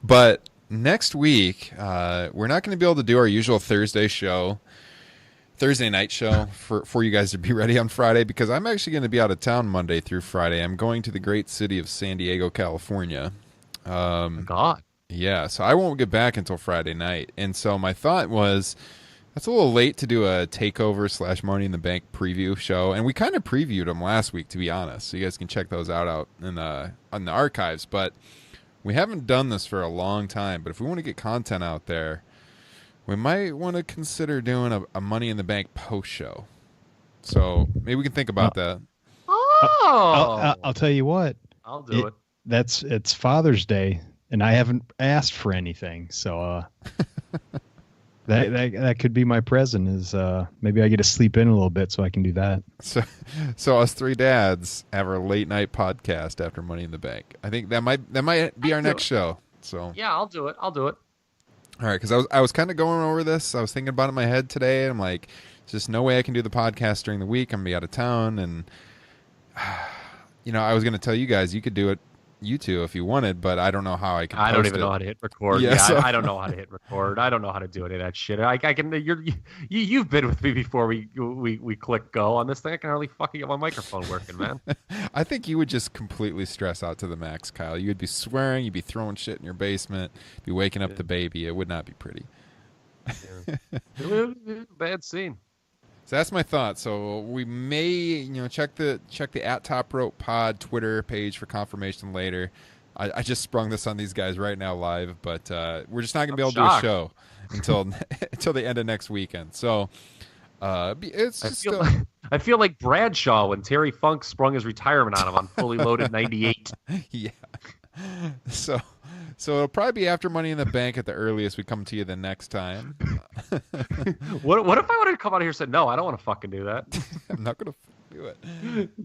But next week, we're not gonna be able to do our usual Thursday night show for you guys to be ready on Friday, because I'm actually going to be out of town Monday through Friday. I'm going to the great city of San Diego, California. God. Yeah, so I won't get back until Friday night. And so my thought was, that's a little late to do a TakeOver / Money in the Bank preview show. And we kind of previewed them last week, to be honest. So you guys can check those out on the archives. But we haven't done this for a long time. But if we want to get content out there, we might want to consider doing a Money in the Bank post show. So maybe we can think about that. Oh, I'll tell you what. I'll do it. It's Father's Day, and I haven't asked for anything, so that could be my present. Is maybe I get to sleep in a little bit so I can do that. So us three dads have our late night podcast after Money in the Bank. I think that might be our next show. So yeah, I'll do it. All right, because I was kind of going over this. I was thinking about it in my head today. And I'm like, there's just no way I can do the podcast during the week. I'm going to be out of town. And, I was going to tell you guys, you could do it, you two, if you wanted, but I don't know how I can post I don't even know how to hit record. Yeah, so... I don't know how to hit record. I don't know how to do any of that shit. I can. You've been with me before we click go on this thing. I can hardly fucking get my microphone working, man. I think you would just completely stress out to the max, Kyle. You would be swearing. You'd be throwing shit in your basement. Be waking up the baby. It would not be pretty. Bad scene. So that's my thought. So we may, check the at Top Rope Pod Twitter page for confirmation later. I just sprung this on these guys right now live, but we're just not gonna be able to do a show until the end of next weekend. So it's just I feel like Bradshaw when Terry Funk sprung his retirement on him on Fully Loaded '98. Yeah. So it'll probably be after Money in the Bank at the earliest. We come to you the next time. What if I wanted to come out here and said, no, I don't want to fucking do that. I'm not going to do it.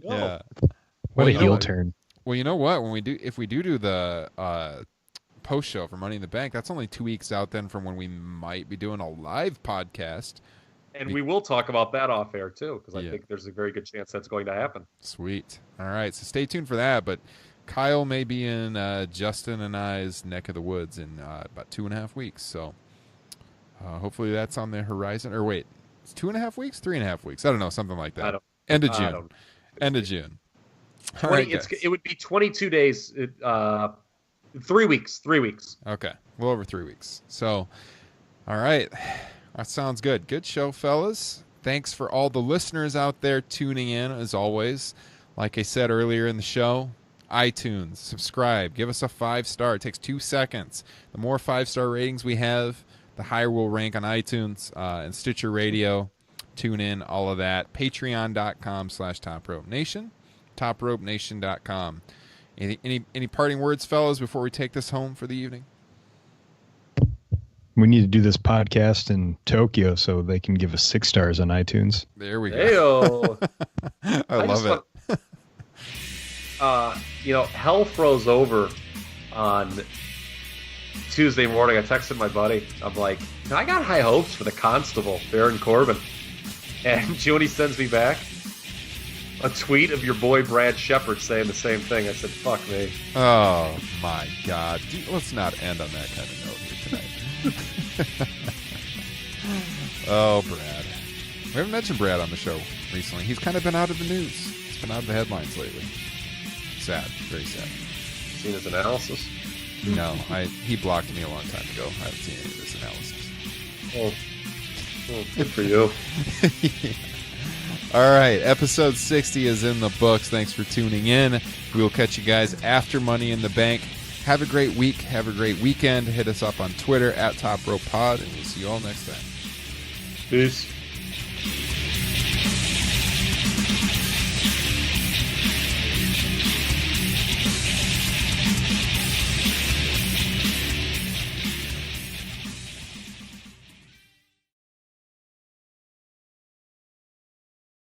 No. Yeah. What a heel turn. Well, you know what? If we do the post show for Money in the Bank, that's only 2 weeks out then from when we might be doing a live podcast. And we will talk about that off air too, because I think there's a very good chance that's going to happen. Sweet. All right. So stay tuned for that. But Kyle may be in Justin and I's neck of the woods in about 2.5 weeks. So hopefully that's on the horizon. Or wait, it's 2.5 weeks, 3.5 weeks. I don't know, something like that. End of June. End of June. All right, it would be 22 days. 3 weeks. 3 weeks. Okay, a little over 3 weeks. So, all right, that sounds good. Good show, fellas. Thanks for all the listeners out there tuning in, as always. Like I said earlier in the show, iTunes, subscribe, give us a 5-star. It takes 2 seconds. The more 5-star ratings we have, the higher we'll rank on iTunes and Stitcher Radio. Tune in, all of that. Patreon.com/TopRopeNation. TopRopeNation.com. Any parting words, fellas, before we take this home for the evening? We need to do this podcast in Tokyo so they can give us 6 stars on iTunes. There we go. I love it. Hell froze over on Tuesday morning. I texted my buddy. I'm like, I got high hopes for the Constable, Baron Corbin. And you know what he sends me back? A tweet of your boy Brad Shepard saying the same thing. I said, fuck me. Oh, my God. Let's not end on that kind of note here tonight. Oh, Brad. We haven't mentioned Brad on the show recently. He's kind of been out of the news. He's been out of the headlines lately. Sad. Very sad. Seen his analysis? No, he blocked me a long time ago. I haven't seen any of this analysis. Oh, good for you. Yeah. All right, episode 60 is in the books. Thanks for tuning in. We will catch you guys after Money in the Bank. Have a great week. Have a great weekend. Hit us up on Twitter @TopRopePod, and we'll see you all next time. Peace.